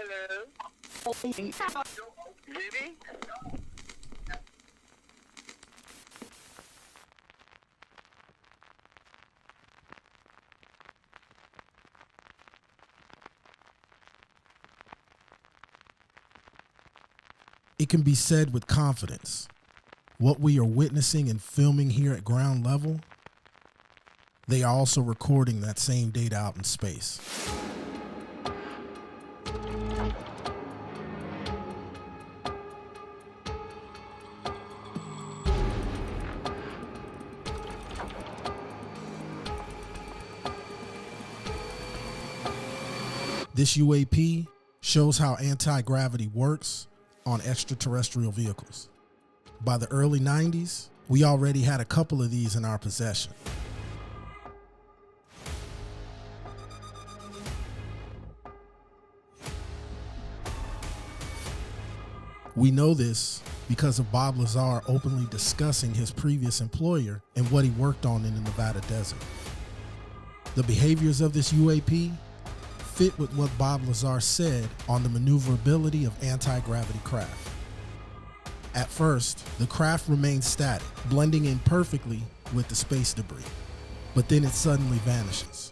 Hello? Baby? It can be said with confidence, what we are witnessing and filming here at ground level, they are also recording that same data out in space. This UAP shows how anti-gravity works on extraterrestrial vehicles. By the early 90s, we already had a couple of these in our possession. We know this because of Bob Lazar openly discussing his previous employer and what he worked on in the Nevada desert. The behaviors of this UAP fit with what Bob Lazar said on the maneuverability of anti-gravity craft. At first, the craft remains static, blending in perfectly with the space debris, but then it suddenly vanishes,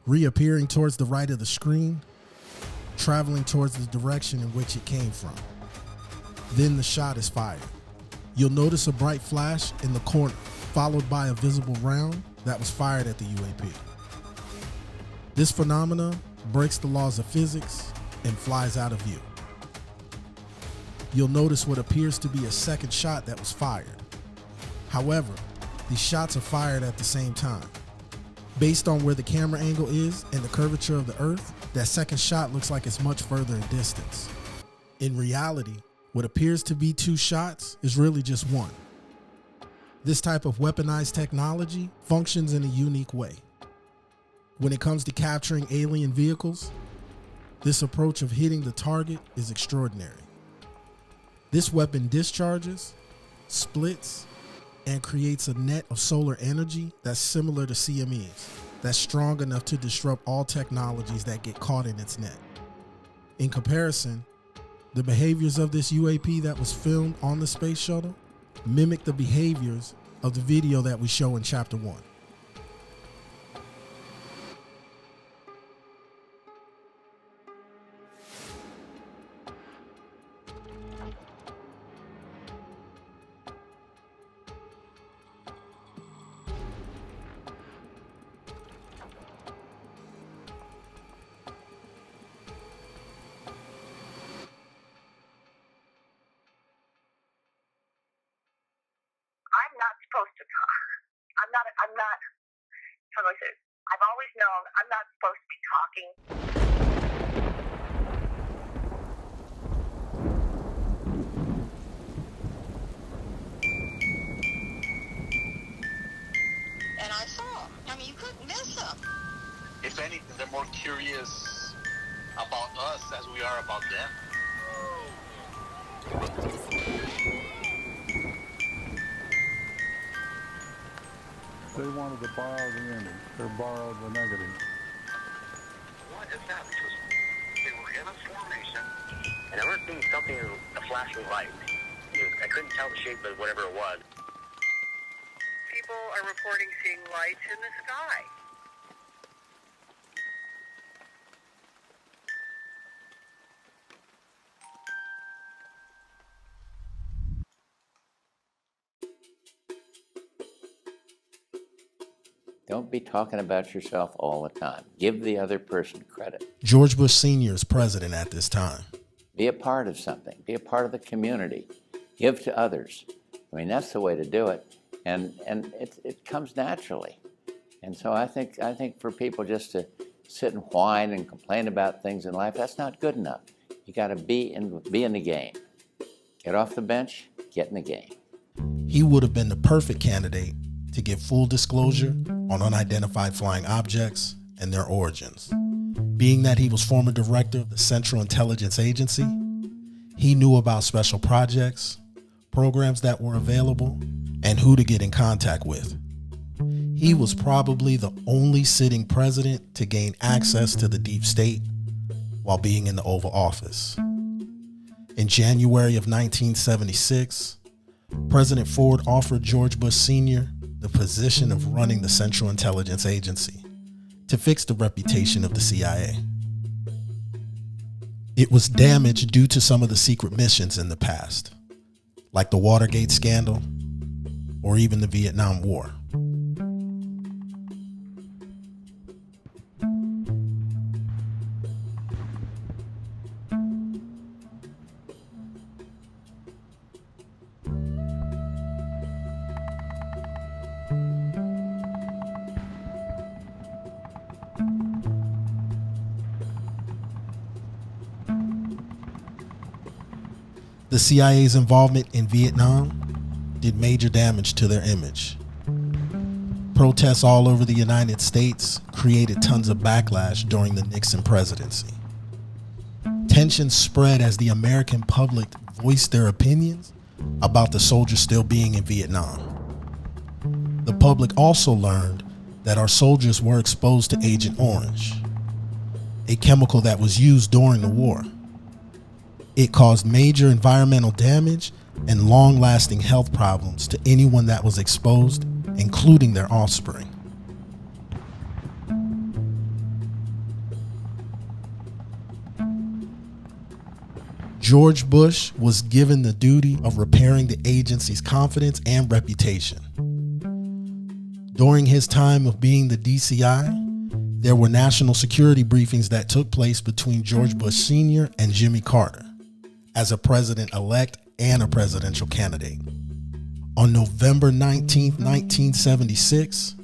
reappearing towards the right of the screen, traveling towards the direction in which it came from. Then the shot is fired. You'll notice a bright flash in the corner, followed by a visible round that was fired at the UAP. This phenomena breaks the laws of physics and flies out of view. You'll notice what appears to be a second shot that was fired. However, these shots are fired at the same time. Based on where the camera angle is and the curvature of the Earth, that second shot looks like it's much further in distance. In reality, what appears to be two shots is really just one. This type of weaponized technology functions in a unique way. When it comes to capturing alien vehicles, this approach of hitting the target is extraordinary. This weapon discharges, splits, and creates a net of solar energy that's similar to CME's, that's strong enough to disrupt all technologies that get caught in its net. In comparison, the behaviors of this UAP that was filmed on the space shuttle mimic the behaviors of the video that we show in Chapter 1. I'm not supposed to talk. How do I say it? I've always known I'm not supposed to be talking. And I saw them. I mean, you couldn't miss them. If anything, they're more curious about us as we are about them. They wanted to borrow the image, or borrow the negative. What is that? Because they were in a formation, and I remember seeing something, a flashing light. I couldn't tell the shape of whatever it was. People are reporting seeing lights in the sky. Don't be talking about yourself all the time. Give the other person credit. George Bush Sr. is president at this time. Be a part of something. Be a part of the community. Give to others. I mean, that's the way to do it. And it comes naturally. And so I think for people just to sit and whine and complain about things in life, that's not good enough. You got to be in the game. Get off the bench, get in the game. He would have been the perfect candidate to give full disclosure on unidentified flying objects and their origins. Being that he was former director of the Central Intelligence Agency, he knew about special projects, programs that were available, and who to get in contact with. He was probably the only sitting president to gain access to the deep state, while being in the Oval Office. In January of 1976, President Ford offered George Bush Sr. the position of running the Central Intelligence Agency to fix the reputation of the CIA. It was damaged due to some of the secret missions in the past, like the Watergate scandal or even the Vietnam War. The CIA's involvement in Vietnam did major damage to their image. Protests all over the United States created tons of backlash during the Nixon presidency. Tensions spread as the American public voiced their opinions about the soldiers still being in Vietnam. The public also learned that our soldiers were exposed to Agent Orange, a chemical that was used during the war. It caused major environmental damage and long-lasting health problems to anyone that was exposed, including their offspring. George Bush was given the duty of repairing the agency's confidence and reputation. During his time of being the DCI, there were national security briefings that took place between George Bush Sr. and Jimmy Carter as a president-elect and a presidential candidate. On November 19, 1976,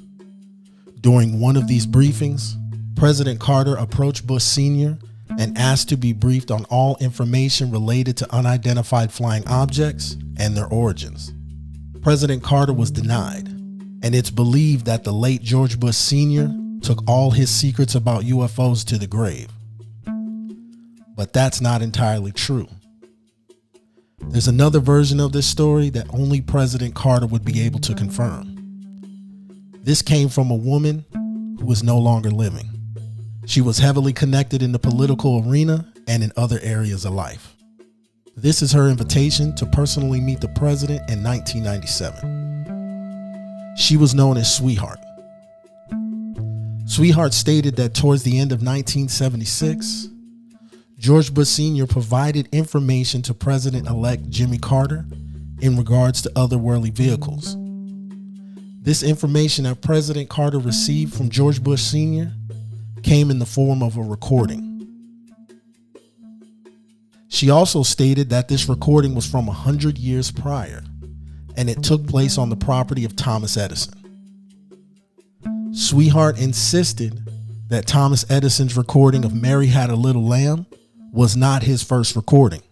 during one of these briefings, President Carter approached Bush Sr. and asked to be briefed on all information related to unidentified flying objects and their origins. President Carter was denied, and it's believed that the late George Bush Sr. took all his secrets about UFOs to the grave. But that's not entirely true. There's another version of this story that only President Carter would be able to confirm. This came from a woman who is no longer living. She was heavily connected in the political arena and in other areas of life. This is her invitation to personally meet the president in 1997. She was known as Sweetheart. Sweetheart stated that towards the end of 1976, George Bush Sr. provided information to President-elect Jimmy Carter in regards to otherworldly vehicles. This information that President Carter received from George Bush Sr. came in the form of a recording. She also stated that this recording was from 100 years prior, and it took place on the property of Thomas Edison. Sweetheart insisted that Thomas Edison's recording of Mary Had a Little Lamb was not his first recording.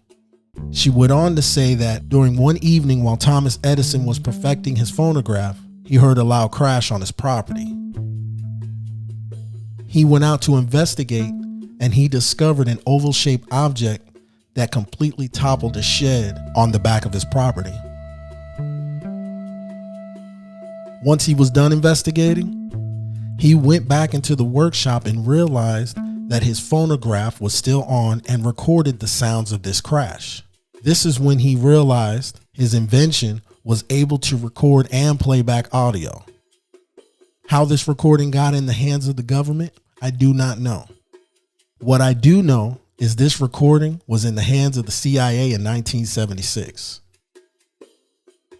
She went on to say that during one evening while Thomas Edison was perfecting his phonograph, he heard a loud crash on his property. He went out to investigate, and he discovered an oval-shaped object that completely toppled a shed on the back of his property. Once he was done investigating, he went back into the workshop and realized that his phonograph was still on and recorded the sounds of this crash. This is when he realized his invention was able to record and play back audio. How this recording got in the hands of the government, I do not know. What I do know is this recording was in the hands of the CIA in 1976.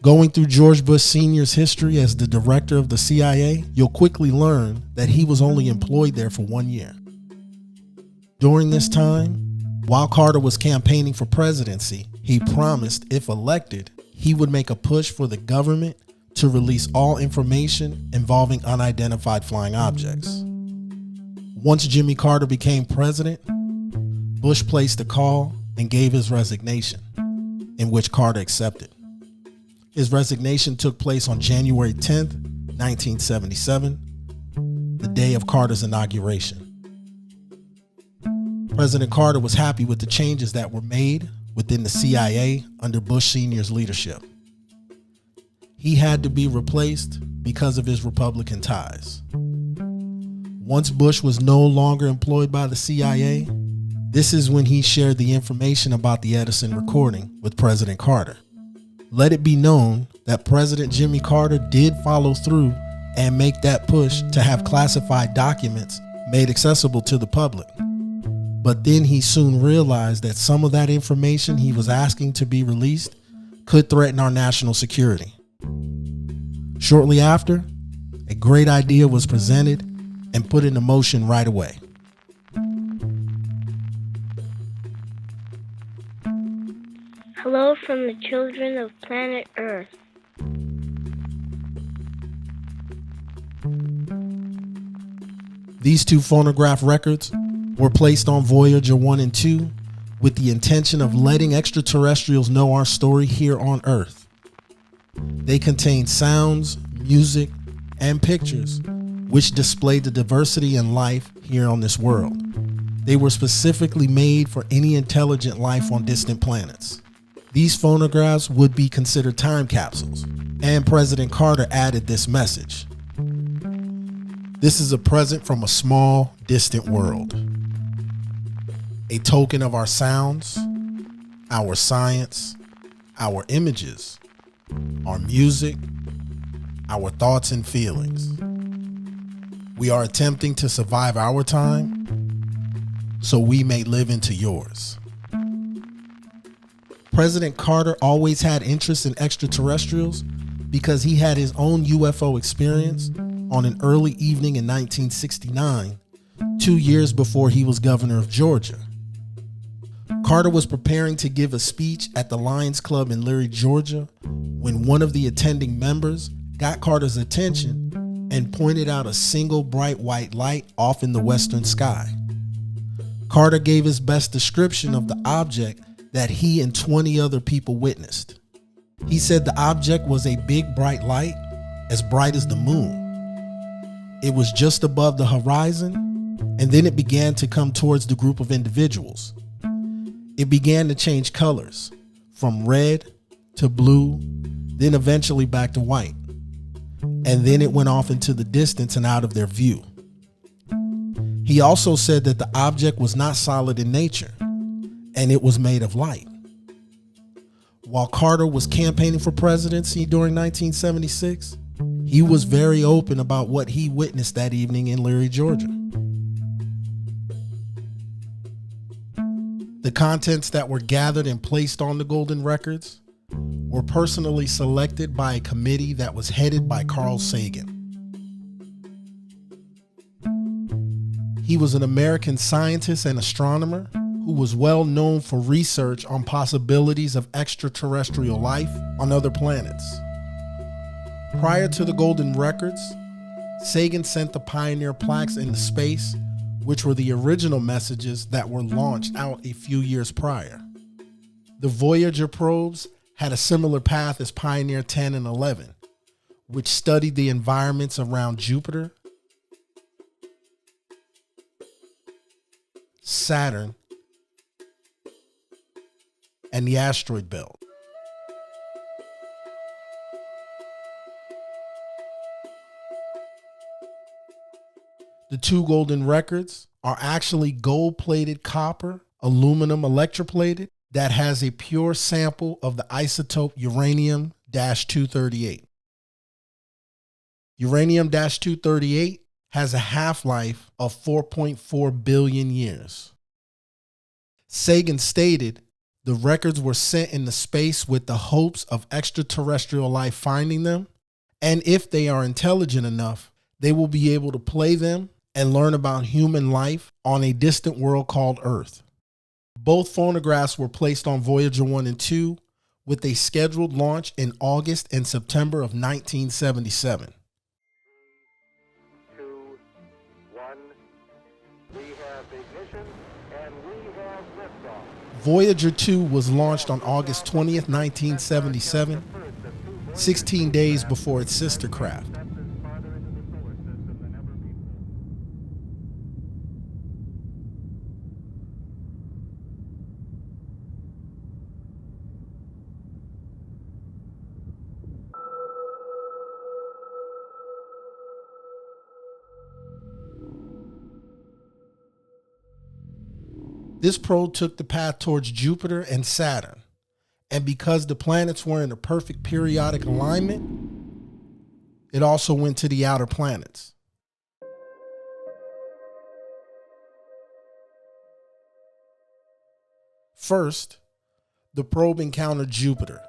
Going through George Bush Sr.'s history as the director of the CIA, you'll quickly learn that he was only employed there for 1 year. During this time, while Carter was campaigning for presidency, he promised, if elected, he would make a push for the government to release all information involving unidentified flying objects. Once Jimmy Carter became president, Bush placed a call and gave his resignation, in which Carter accepted. His resignation took place on January 10th, 1977, the day of Carter's inauguration. President Carter was happy with the changes that were made within the CIA under Bush Sr.'s leadership. He had to be replaced because of his Republican ties. Once Bush was no longer employed by the CIA, This is when he shared the information about the Edison recording with President Carter. Let it be known that President Jimmy Carter did follow through and make that push to have classified documents made accessible to the public. But then he soon realized that some of that information he was asking to be released could threaten our national security. Shortly after, a great idea was presented and put into motion right away. Hello from the children of planet Earth. These two phonograph records were placed on Voyager 1 and 2 with the intention of letting extraterrestrials know our story here on Earth. They contain sounds, music, and pictures which display the diversity in life here on this world. They were specifically made for any intelligent life on distant planets. These phonographs would be considered time capsules, and President Carter added this message. This is a present from a small, distant world. A token of our sounds, our science, our images, our music, our thoughts and feelings. We are attempting to survive our time so we may live into yours. President Carter always had interest in extraterrestrials because he had his own UFO experience on an early evening in 1969, 2 years before he was governor of Georgia. Carter was preparing to give a speech at the Lions Club in Leary, Georgia, when one of the attending members got Carter's attention and pointed out a single bright white light off in the western sky. Carter gave his best description of the object that he and 20 other people witnessed. He said the object was a big bright light, as bright as the moon. It was just above the horizon, and then it began to come towards the group of individuals. It began to change colors, from red to blue, then eventually back to white. And then it went off into the distance and out of their view. He also said that the object was not solid in nature, and it was made of light. While Carter was campaigning for presidency during 1976, he was very open about what he witnessed that evening in Leary, Georgia. The contents that were gathered and placed on the golden records were personally selected by a committee that was headed by Carl Sagan. He was an American scientist and astronomer who was well known for research on possibilities of extraterrestrial life on other planets. Prior to the golden records, Sagan sent the Pioneer plaques into space, which were the original messages that were launched out a few years prior. The Voyager probes had a similar path as Pioneer 10 and 11, which studied the environments around Jupiter, Saturn, and the asteroid belt. The two golden records are actually gold-plated copper, aluminum electroplated, that has a pure sample of the isotope uranium-238. Uranium-238 has a half-life of 4.4 billion years. Sagan stated the records were sent into space with the hopes of extraterrestrial life finding them, and if they are intelligent enough, they will be able to play them and learn about human life on a distant world called Earth. Both phonographs were placed on Voyager 1 and 2 with a scheduled launch in August and September of 1977. 2, 1. We have ignition and we have liftoff. Voyager 2 was launched on August 20th, 1977, 16 days before its sister craft. This probe took the path towards Jupiter and Saturn, and because the planets were in a perfect periodic alignment, it also went to the outer planets. First, the probe encountered Jupiter.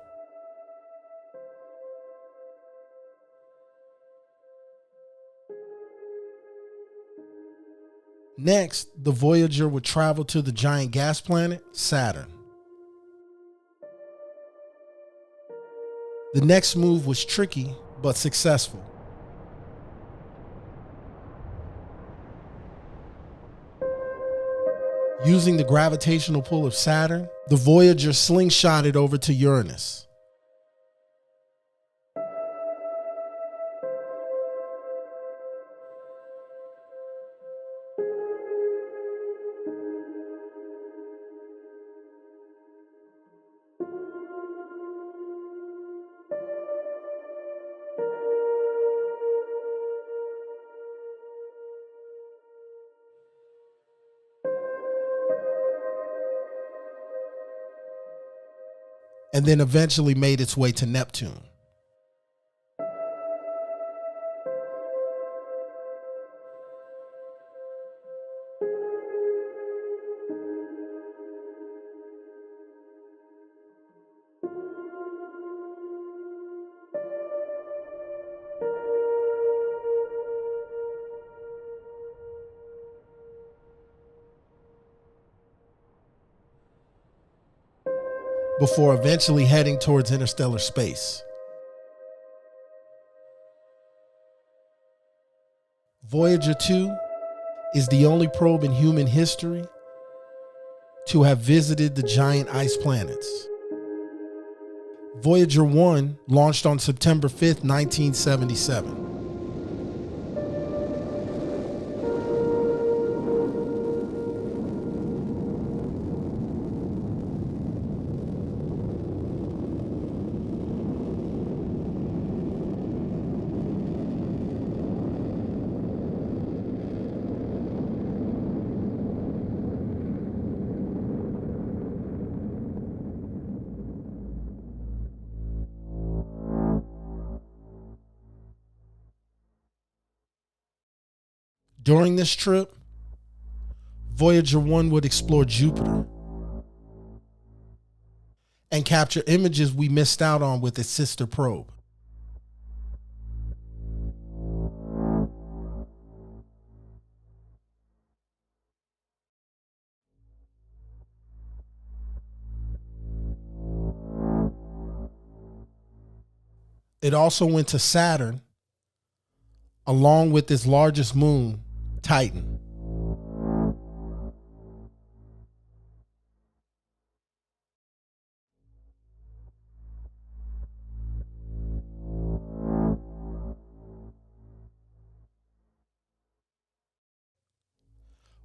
Next, the Voyager would travel to the giant gas planet, Saturn. The next move was tricky, but successful. Using the gravitational pull of Saturn, the Voyager slingshotted over to Uranus. And then eventually made its way to Neptune. Before eventually heading towards interstellar space. Voyager 2 is the only probe in human history to have visited the giant ice planets. Voyager 1 launched on September 5th, 1977. During this trip, Voyager 1 would explore Jupiter and capture images we missed out on with its sister probe. It also went to Saturn, along with its largest moon, Titan.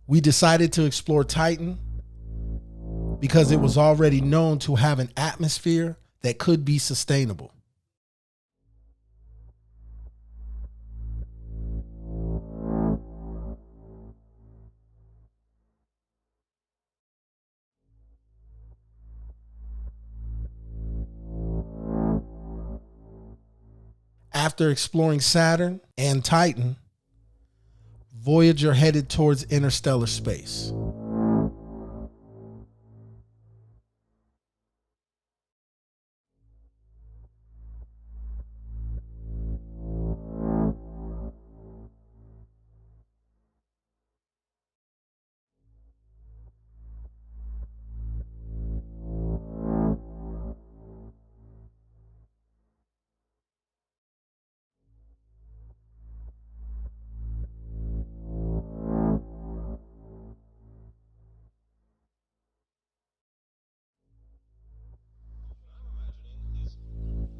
We decided to explore Titan because it was already known to have an atmosphere that could be sustainable. After exploring Saturn and Titan, Voyager headed towards interstellar space.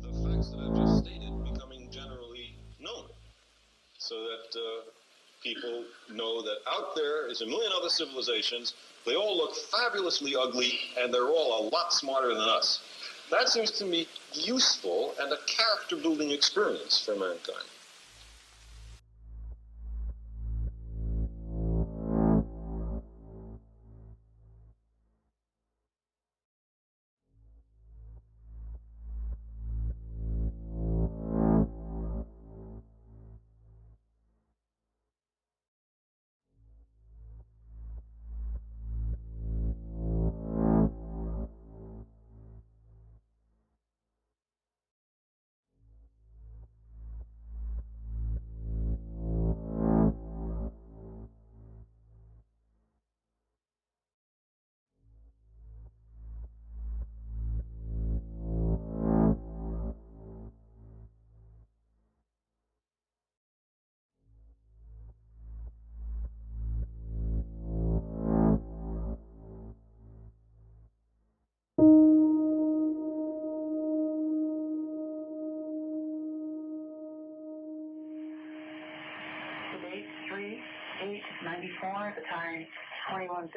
The facts that I've just stated becoming generally known, so that people know that out there is a million other civilizations. They all look fabulously ugly, and they're all a lot smarter than us. That seems to me useful and a character-building experience for mankind.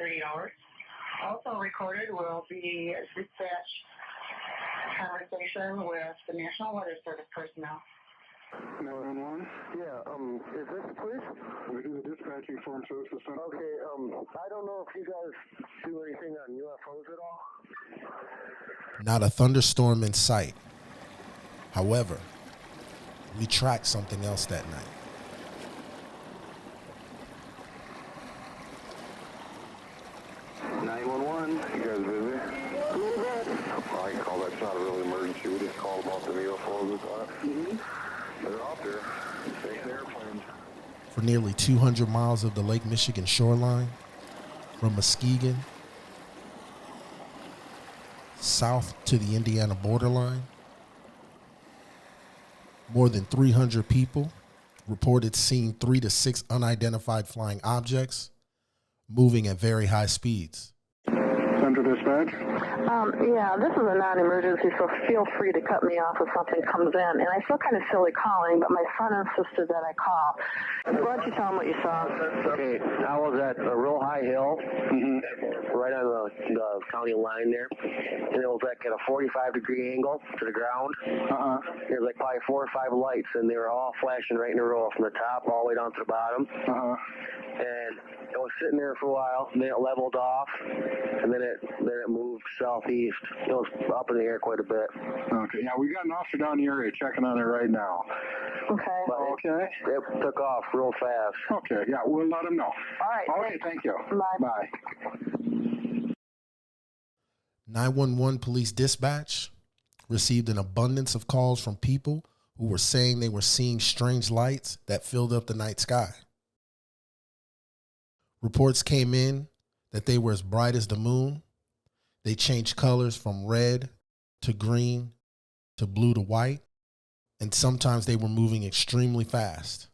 30 hours. Also recorded will be dispatch conversation with the National Weather Service personnel. 911? Yeah, is this the police? We do the dispatching form services center. Okay, I don't know if you guys do anything on UFOs at all. Not a thunderstorm in sight. However, we tracked something else that night. You guys busy? Well, I can call that's not a real emergency. We just called about the UFOs. They're out there. Taking airplanes. For nearly 200 miles of the Lake Michigan shoreline, from Muskegon south to the Indiana borderline, more than 300 people reported seeing 3 to 6 unidentified flying objects moving at very high speeds. Center dispatch? Yeah, this is a non-emergency, so feel free to cut me off if something comes in. And I feel kind of silly calling, but my son insisted that I call. Why don't you tell him what you saw? Okay, I was at a real high hill, right on the county line there, and it was like at a 45-degree angle to the ground. There was like probably 4 or 5 lights, and they were all flashing right in a row from the top all the way down to the bottom. And it was sitting there for a while, and then it leveled off, and then it moved southeast. It was up in the air quite a bit. Okay, yeah, we got an officer down the area checking on it right now. Okay. But Okay. It took off real fast. Okay, yeah, we'll let him know. All right. Okay, thank you. Bye. Bye. 911 police dispatch received an abundance of calls from people who were saying they were seeing strange lights that filled up the night sky. Reports came in that they were as bright as the moon. They changed colors from red to green to blue to white. And sometimes they were moving extremely fast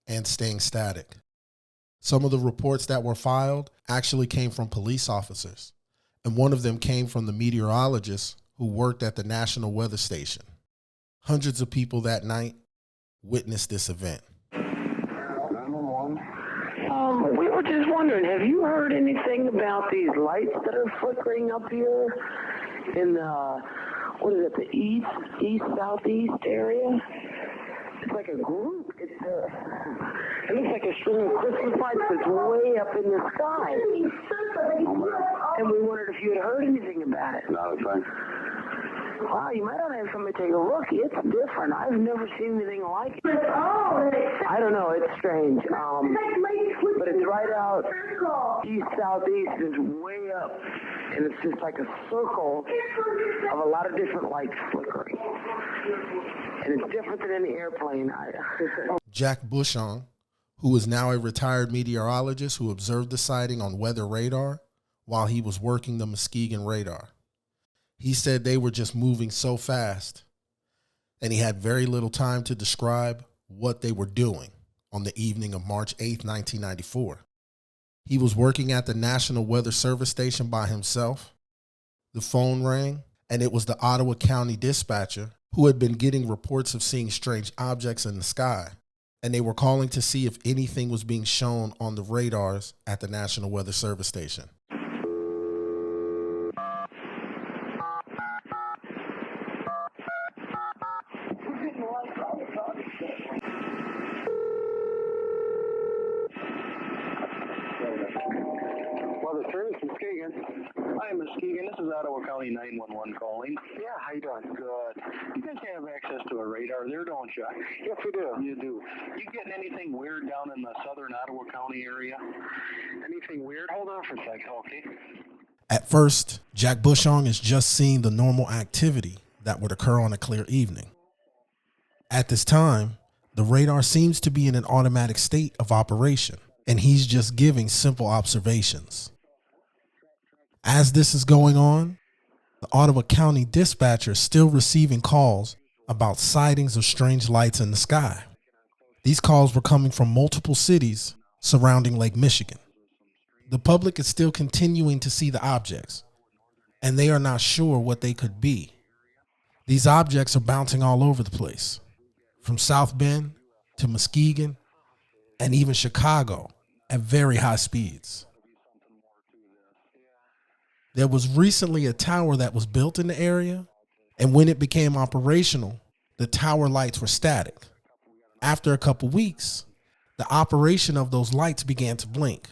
and staying static. Some of the reports that were filed actually came from police officers. And one of them came from the meteorologist who worked at the National Weather Station. Hundreds of people that night witnessed this event. 911? We were just wondering, have you heard anything about these lights that are flickering up here in the, what is it, the southeast area? It's like a group. It looks like a string of Christmas lights that's way up in the sky. And we wondered if you had heard anything about it. Not a thing. Wow, you might want to have somebody take a look. It's different. I've never seen anything like it. I don't know. It's strange. But it's right out east-southeast. It's way up. And it's just like a circle of a lot of different lights flickering. And it's different than any airplane. Jack Bushong, who is now a retired meteorologist who observed the sighting on weather radar while he was working the Muskegon radar. He said they were just moving so fast, and he had very little time to describe what they were doing on the evening of March 8, 1994. He was working at the National Weather Service Station by himself. The phone rang, and it was the Ottawa County dispatcher who had been getting reports of seeing strange objects in the sky, and they were calling to see if anything was being shown on the radars at the National Weather Service Station. Well, the service Muskegon. Hi, Muskegon. This is Ottawa County 911 calling. Yeah, how you doing? Good. You guys have access to a radar there, don't you? Yes, we do. You do. You getting anything weird down in the southern Ottawa County area? Anything weird? Hold on for a second, okay? At first, Jack Bushong is just seeing the normal activity that would occur on a clear evening. At this time, the radar seems to be in an automatic state of operation, and he's just giving simple observations. As this is going on, the Ottawa County dispatcher is still receiving calls about sightings of strange lights in the sky. These calls were coming from multiple cities surrounding Lake Michigan. The public is still continuing to see the objects, and they are not sure what they could be. These objects are bouncing all over the place, from South Bend to Muskegon and even Chicago at very high speeds. There was recently a tower that was built in the area, and when it became operational, the tower lights were static. After a couple weeks, the operation of those lights began to blink.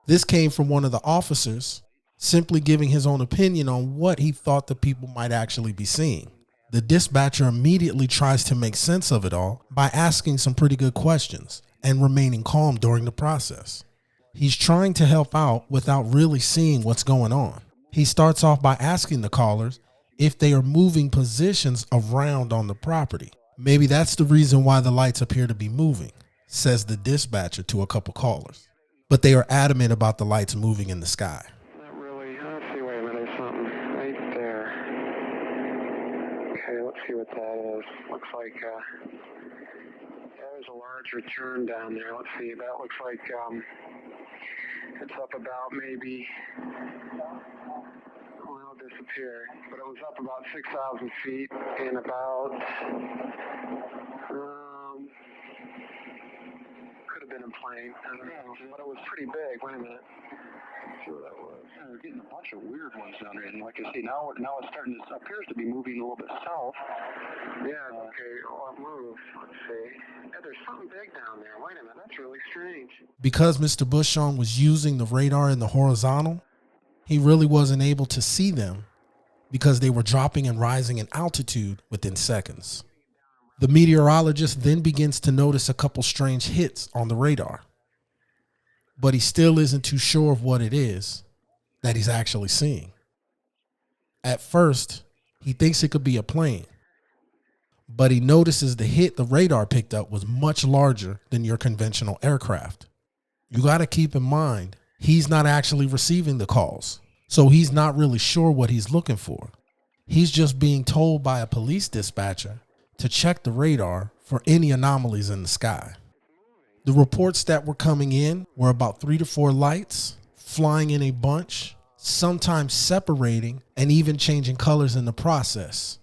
This came from one of the officers simply giving his own opinion on what he thought the people might actually be seeing. The dispatcher immediately tries to make sense of it all by asking some pretty good questions and remaining calm during the process. He's trying to help out without really seeing what's going on. He starts off by asking the callers if they are moving positions around on the property. Maybe that's the reason why the lights appear to be moving, says the dispatcher to a couple callers. But they are adamant about the lights moving in the sky. Not really. Let's see, wait a minute, there's something right there. Okay, let's see what that is. Looks like there's a large return down there. Let's see, that looks like it's up about maybe, well, it disappeared, but it was up about 6,000 feet in about, could have been a plane, I don't know, but it was pretty big. Wait a minute. Sure that was. Yeah, we're getting a bunch of weird ones down there, and like I say, now it's starting to, appears to be moving a little bit south. Yeah, okay, well, it moved. Let's see. Yeah, there's something big down there. Wait a minute, that's really strange. Because Mr. Bushong was using the radar in the horizontal, he really wasn't able to see them because they were dropping and rising in altitude within seconds. The meteorologist then begins to notice a couple strange hits on the radar, but he still isn't too sure of what it is that he's actually seeing. At first, he thinks it could be a plane, but he notices the hit the radar picked up was much larger than your conventional aircraft. You got to keep in mind, he's not actually receiving the calls, so he's not really sure what he's looking for. He's just being told by a police dispatcher to check the radar for any anomalies in the sky. The reports that were coming in were about 3 to 4 lights flying in a bunch, sometimes separating and even changing colors in the process.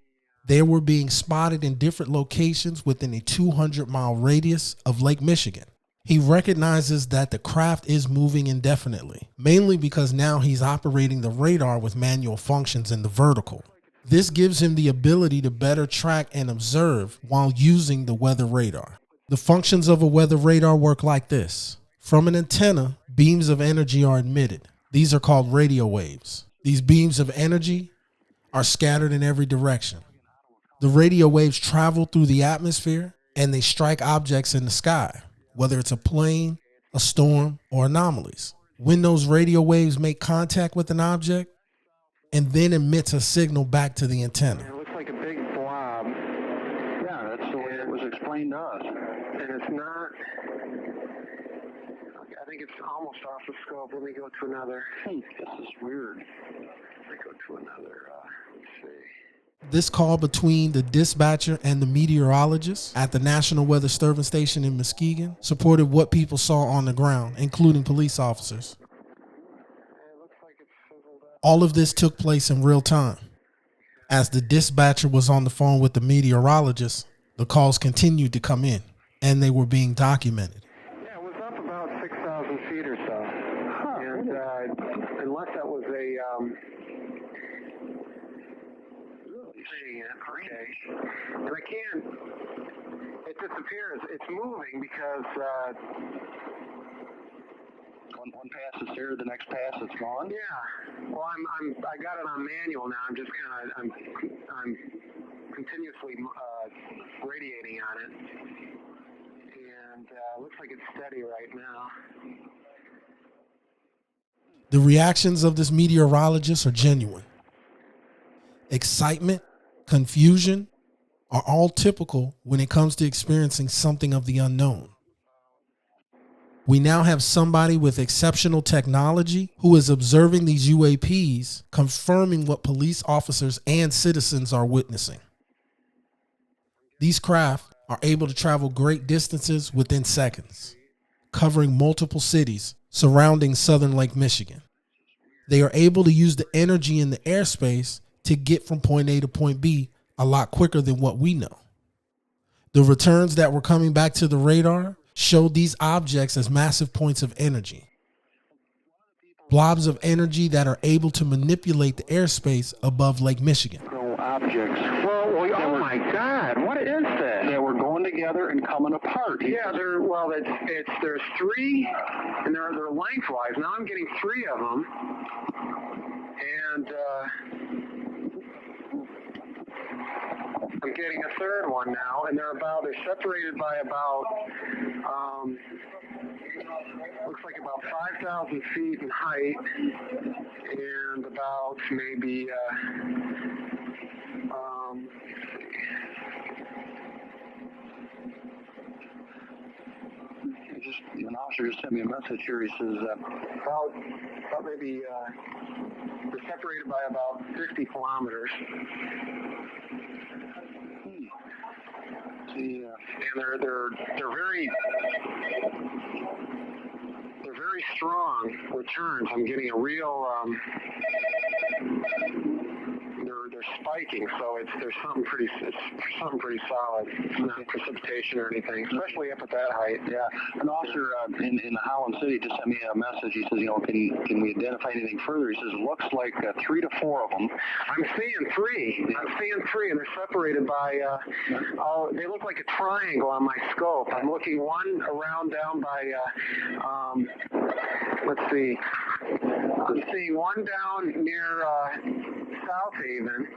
They were being spotted in different locations within a 200-mile radius of Lake Michigan. He recognizes that the craft is moving indefinitely, mainly because now he's operating the radar with manual functions in the vertical. This gives him the ability to better track and observe while using the weather radar. The functions of a weather radar work like this. From an antenna, beams of energy are emitted. These are called radio waves. These beams of energy are scattered in every direction. The radio waves travel through the atmosphere and they strike objects in the sky, whether it's a plane, a storm, or anomalies. When those radio waves make contact with an object, and then emits a signal back to the antenna. It looks like a big blob. Yeah, that's the way it was explained to us. And it's not, I think it's almost off the scope. Let me go to another. Hey, this is weird. Let me go to another, let's see. This call between the dispatcher and the meteorologist at the National Weather Service Station in Muskegon supported what people saw on the ground, including police officers. All of this took place in real time. As the dispatcher was on the phone with the meteorologist, the calls continued to come in, and they were being documented. Yeah, it was up about 6,000 feet or so. And unless that was a... Okay. And I can't... It disappears. It's moving because... One pass is here, the next pass is gone. Yeah. Well, I got it on manual now. I'm just I'm continuously radiating on it, and looks like it's steady right now. The reactions of this meteorologist are genuine. Excitement, confusion are all typical when it comes to experiencing something of the unknown. We now have somebody with exceptional technology who is observing these UAPs, confirming what police officers and citizens are witnessing. These craft are able to travel great distances within seconds, covering multiple cities surrounding southern Lake Michigan. They are able to use the energy in the airspace to get from point A to point B a lot quicker than what we know. The returns that were coming back to the radar showed these objects as massive points of energy. blobs of energy that are able to manipulate the airspace above Lake Michigan. Objects. Oh my God! What is that? That were going together and coming apart. Yeah, there's three, and they're lengthwise. Now I'm getting three of them, and I'm getting a third one now, and they're separated by about looks like about 5,000 feet in height, and about maybe an officer just sent me a message here. He says about maybe they're separated by about 50 kilometers. See, and they're very strong returns. I'm getting a real they're spiking, so there's something pretty solid. It's not precipitation or anything, especially up at that height. Yeah, an officer in Holland City just sent me a message. He says, can we identify anything further? He says, looks like 3 to 4 of them. I'm seeing three, and they're separated by they look like a triangle on my scope. I'm looking one around down by let's see. I'm seeing one down near South Haven.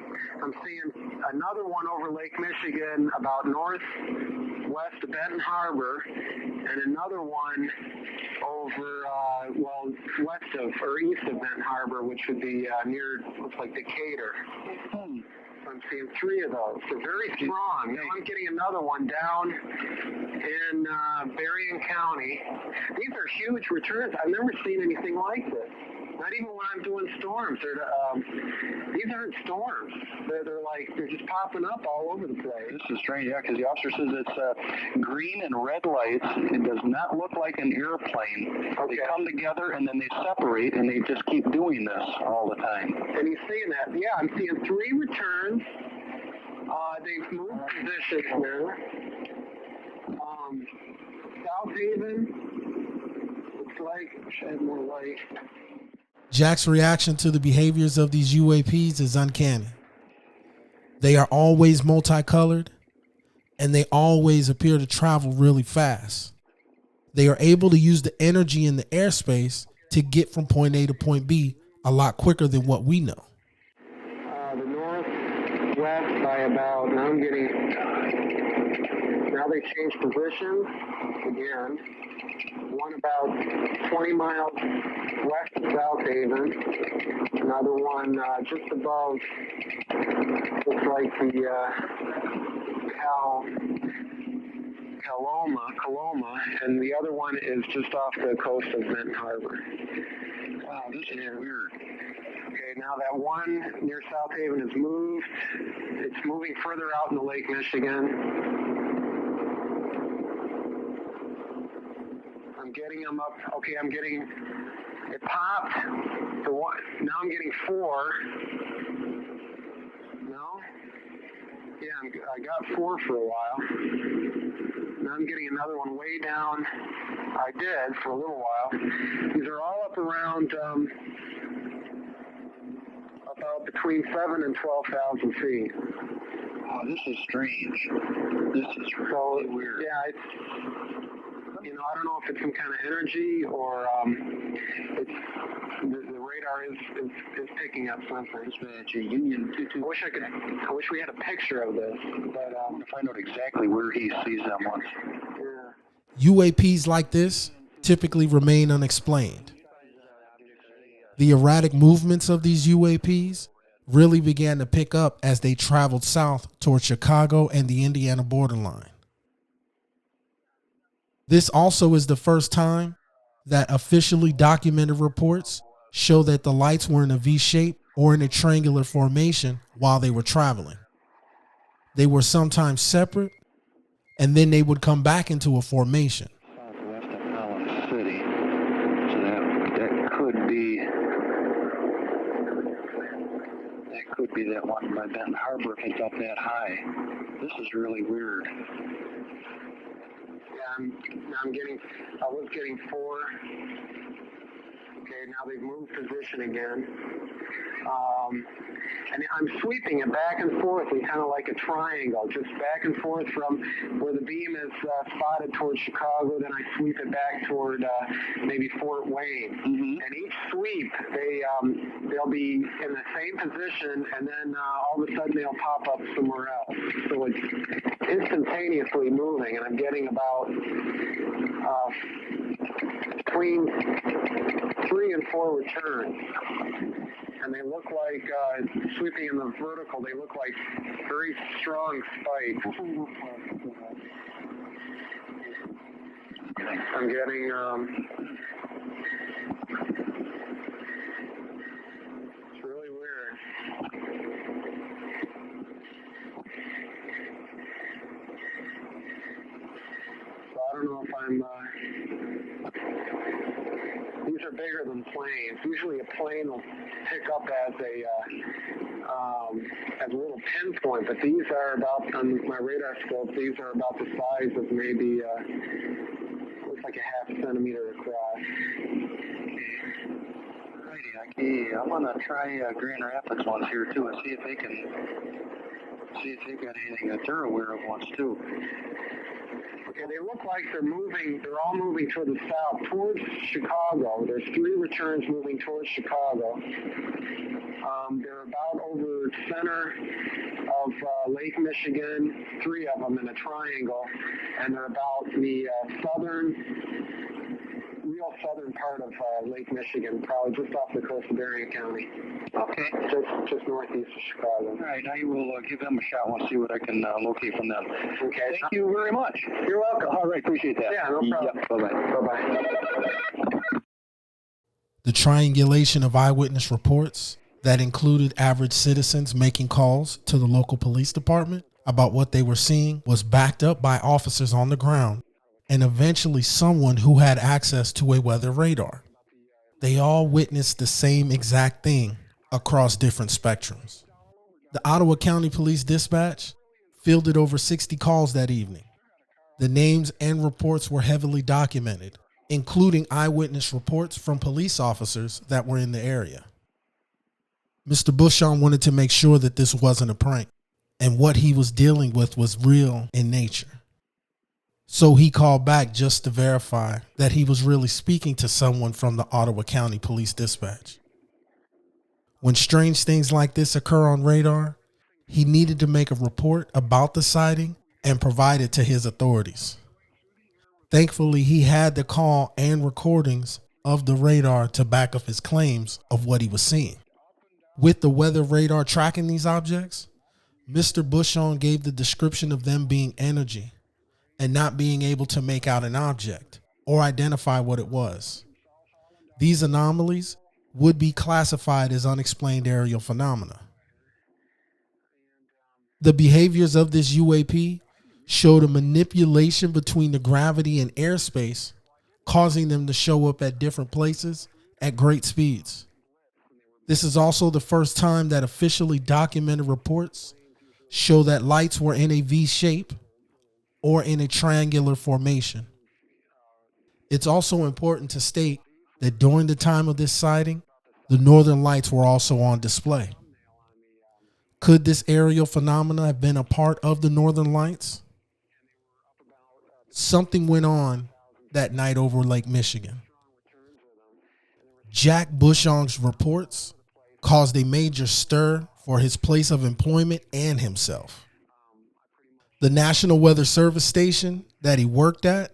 I'm seeing another one over Lake Michigan, about northwest of Benton Harbor, and another one over, west of, or east of Benton Harbor, which would be near, looks like Decatur. I'm seeing three of those. They're very strong. Now I'm getting another one down in Berrien County. These are huge returns. I've never seen anything like this. Not even when I'm doing storms. These aren't storms. They're just popping up all over the place. This is strange, yeah, because the officer says it's green and red lights. It does not look like an airplane. Okay. They come together and then they separate, and they just keep doing this all the time. And he's seeing that. Yeah, I'm seeing three returns. They've moved positions now. South Haven looks like shed more light. Jack's reaction to the behaviors of these UAPs is uncanny. They are always multicolored, and they always appear to travel really fast. They are able to use the energy in the airspace to get from point A to point B a lot quicker than what we know. The northwest by about, now they changed positions again. One about 20 miles west of South Haven. Another one just above, looks like the Coloma, and the other one is just off the coast of Benton Harbor. Wow, this is weird. Okay, now that one near South Haven has moved. It's moving further out into Lake Michigan. I'm getting them up. Okay, it popped. The one, now I'm getting 4. No? Yeah, I got 4 for a while. Now I'm getting another one way down. I did for a little while. These are all up around about between 7,000 and 12,000 feet. Oh, this is strange. This is really weird. Yeah, it's, I don't know if it's some kind of energy or it's the radar is picking up something. It's a Union 22. I wish we had a picture of this, but I want to find out exactly where he sees them once. Yeah. UAPs like this typically remain unexplained. The erratic movements of these UAPs really began to pick up as they traveled south toward Chicago and the Indiana borderline. This also is the first time that officially documented reports show that the lights were in a V shape or in a triangular formation while they were traveling. They were sometimes separate, and then they would come back into a formation. Southwest of Holland City. So that could be that one by Benton Harbor if it's up that high. This is really weird. I was getting 4. Okay, now they've moved position again. And I'm sweeping it back and forth in kind of like a triangle, just back and forth from where the beam is spotted towards Chicago, then I sweep it back toward maybe Fort Wayne. Mm-hmm. And each sweep, they'll be in the same position, and then all of a sudden they'll pop up somewhere else. So it's instantaneously moving, and I'm getting about between 3 and 4 returns. And they look like, sweeping in the vertical, they look like very strong spikes. I'm getting, it's really weird. So I don't know if I'm, these are bigger than planes. Usually a plane will pick up as a little pinpoint, but these are about, on my radar scope, these are about the size of maybe, looks like a half centimeter across. Okay, I'm gonna try Grand Rapids ones here too, and see if they've got anything that they're aware of once too. Okay, they look like they're all moving toward the south, towards Chicago. There's 3 returns moving towards Chicago. They're about over center of Lake Michigan, 3 of them in a triangle, and they're about the real southern part of Lake Michigan, probably just off the coast of Berrien County. Okay. Just northeast of Chicago. All right, I will give them a shot and see what I can locate from them. Okay. Thank you very much. You're welcome. All right, appreciate that. Yeah, no problem. Yep. Bye-bye. Bye-bye. The triangulation of eyewitness reports that included average citizens making calls to the local police department about what they were seeing was backed up by officers on the ground and eventually someone who had access to a weather radar. They all witnessed the same exact thing across different spectrums. The Ottawa County Police Dispatch fielded over 60 calls that evening. The names and reports were heavily documented, including eyewitness reports from police officers that were in the area. Mr. Bushon wanted to make sure that this wasn't a prank and what he was dealing with was real in nature. So he called back just to verify that he was really speaking to someone from the Ottawa County Police Dispatch. When strange things like this occur on radar, he needed to make a report about the sighting and provide it to his authorities. Thankfully, he had the call and recordings of the radar to back up his claims of what he was seeing. With the weather radar tracking these objects, Mr. Bushon gave the description of them being energy and not being able to make out an object or identify what it was. These anomalies would be classified as unexplained aerial phenomena. The behaviors of this UAP showed a manipulation between the gravity and airspace, causing them to show up at different places at great speeds. This is also the first time that officially documented reports show that lights were in a V shape or in a triangular formation. It's also important to state that during the time of this sighting, the northern lights were also on display. Could this aerial phenomena have been a part of the northern lights? Something went on that night over Lake Michigan. Jack Bushong's reports caused a major stir for his place of employment and himself. The National Weather Service station that he worked at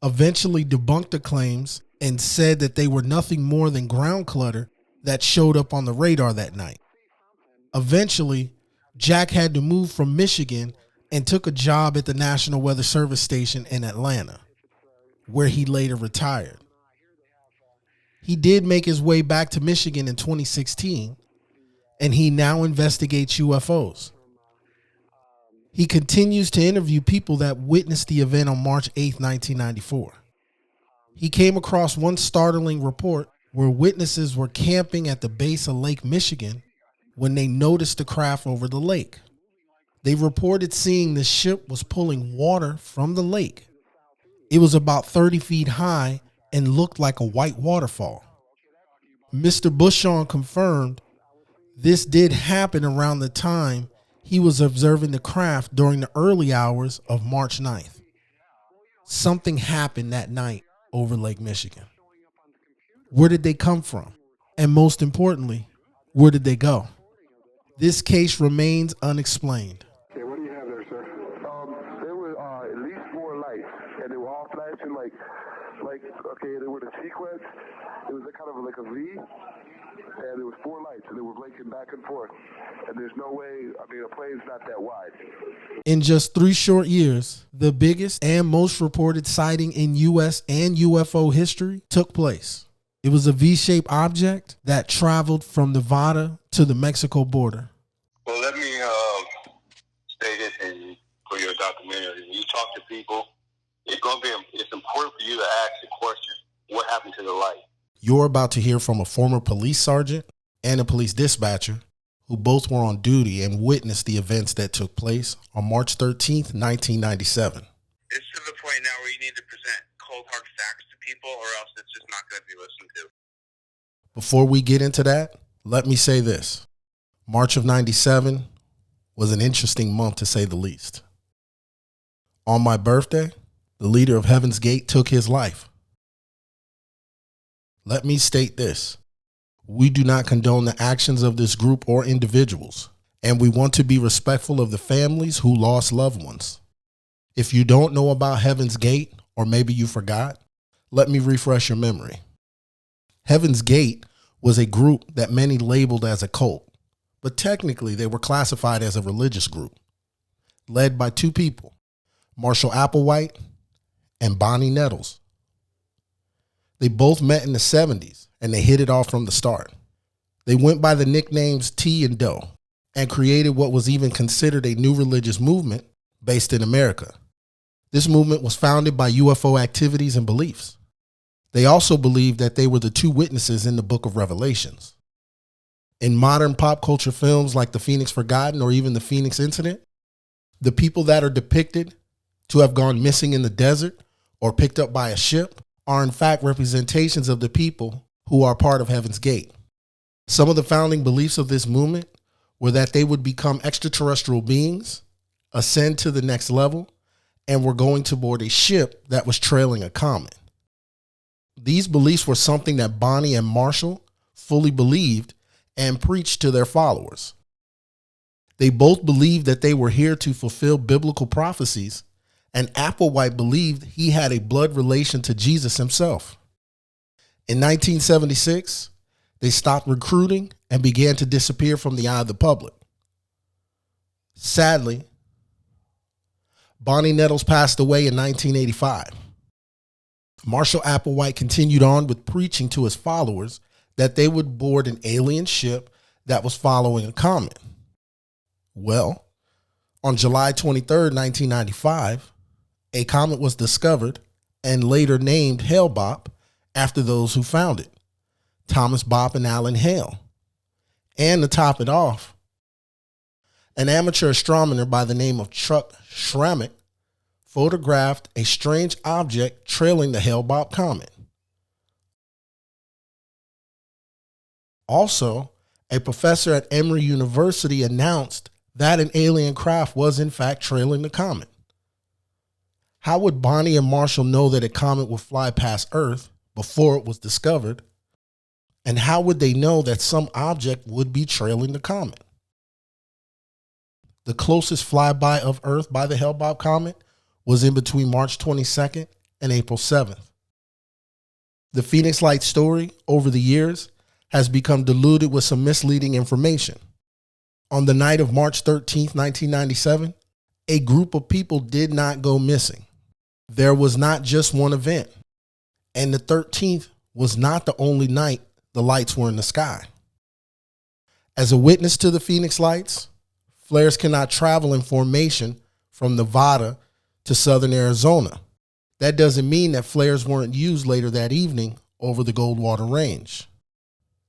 eventually debunked the claims and said that they were nothing more than ground clutter that showed up on the radar that night. Eventually, Jack had to move from Michigan and took a job at the National Weather Service station in Atlanta, where he later retired. He did make his way back to Michigan in 2016, and he now investigates UFOs. He continues to interview people that witnessed the event on March 8, 1994. He came across one startling report where witnesses were camping at the base of Lake Michigan when they noticed the craft over the lake. They reported seeing the ship was pulling water from the lake. It was about 30 feet high and looked like a white waterfall. Mr. Bushon confirmed this did happen around the time he was observing the craft during the early hours of March 9th. Something happened that night over Lake Michigan. Where did they come from? And most importantly, where did they go? This case remains unexplained. Okay, what do you have there, sir? There were at least 4 lights, and they were all flashing like okay, they were the sequence. It was a kind of like a V, and there was 4 lights, and they were blinking back and forth. And there's no way, I mean, a plane's not that wide. In just 3 short years, the biggest and most reported sighting in U.S. and UFO history took place. It was a V-shaped object that traveled from Nevada to the Mexico border. Well, let me state it for your documentary. When you talk to people, it's important for you to ask the question, what happened to the light? You're about to hear from a former police sergeant and a police dispatcher who both were on duty and witnessed the events that took place on March 13th, 1997. It's to the point now where you need to present cold hard facts to people or else it's just not going to be listened to. Before we get into that, let me say this. March of 97 was an interesting month to say the least. On my birthday, the leader of Heaven's Gate took his life. Let me state this. We do not condone the actions of this group or individuals, and we want to be respectful of the families who lost loved ones. If you don't know about Heaven's Gate, or maybe you forgot, let me refresh your memory. Heaven's Gate was a group that many labeled as a cult, but technically they were classified as a religious group, led by 2 people, Marshall Applewhite and Bonnie Nettles. They both met in the 70s, and they hit it off from the start. They went by the nicknames T and Doe and created what was even considered a new religious movement based in America. This movement was founded by UFO activities and beliefs. They also believed that they were the 2 witnesses in the book of Revelations. In modern pop culture films like The Phoenix Forgotten or even The Phoenix Incident, the people that are depicted to have gone missing in the desert or picked up by a ship are in fact representations of the people who are part of Heaven's Gate. Some of the founding beliefs of this movement were that they would become extraterrestrial beings, ascend to the next level, and were going to board a ship that was trailing a comet. These beliefs were something that Bonnie and Marshall fully believed and preached to their followers. They both believed that they were here to fulfill biblical prophecies, and Applewhite believed he had a blood relation to Jesus himself. In 1976, they stopped recruiting and began to disappear from the eye of the public. Sadly, Bonnie Nettles passed away in 1985. Marshall Applewhite continued on with preaching to his followers that they would board an alien ship that was following a comet. Well, on July 23rd, 1995, a comet was discovered and later named Hale-Bopp after those who found it, Thomas Bopp and Alan Hale. And to top it off, an amateur astronomer by the name of Chuck Schrammett photographed a strange object trailing the Hale-Bopp comet. Also, a professor at Emory University announced that an alien craft was in fact trailing the comet. How would Bonnie and Marshall know that a comet would fly past Earth before it was discovered? And how would they know that some object would be trailing the comet? The closest flyby of Earth by the Hale-Bopp comet was in between March 22nd and April 7th. The Phoenix Light story, over the years, has become diluted with some misleading information. On the night of March 13th, 1997, a group of people did not go missing. There was not just one event, and the 13th was not the only night the lights were in the sky. As a witness to the Phoenix Lights, flares cannot travel in formation from Nevada to southern Arizona. That doesn't mean that flares weren't used later that evening over the Goldwater Range.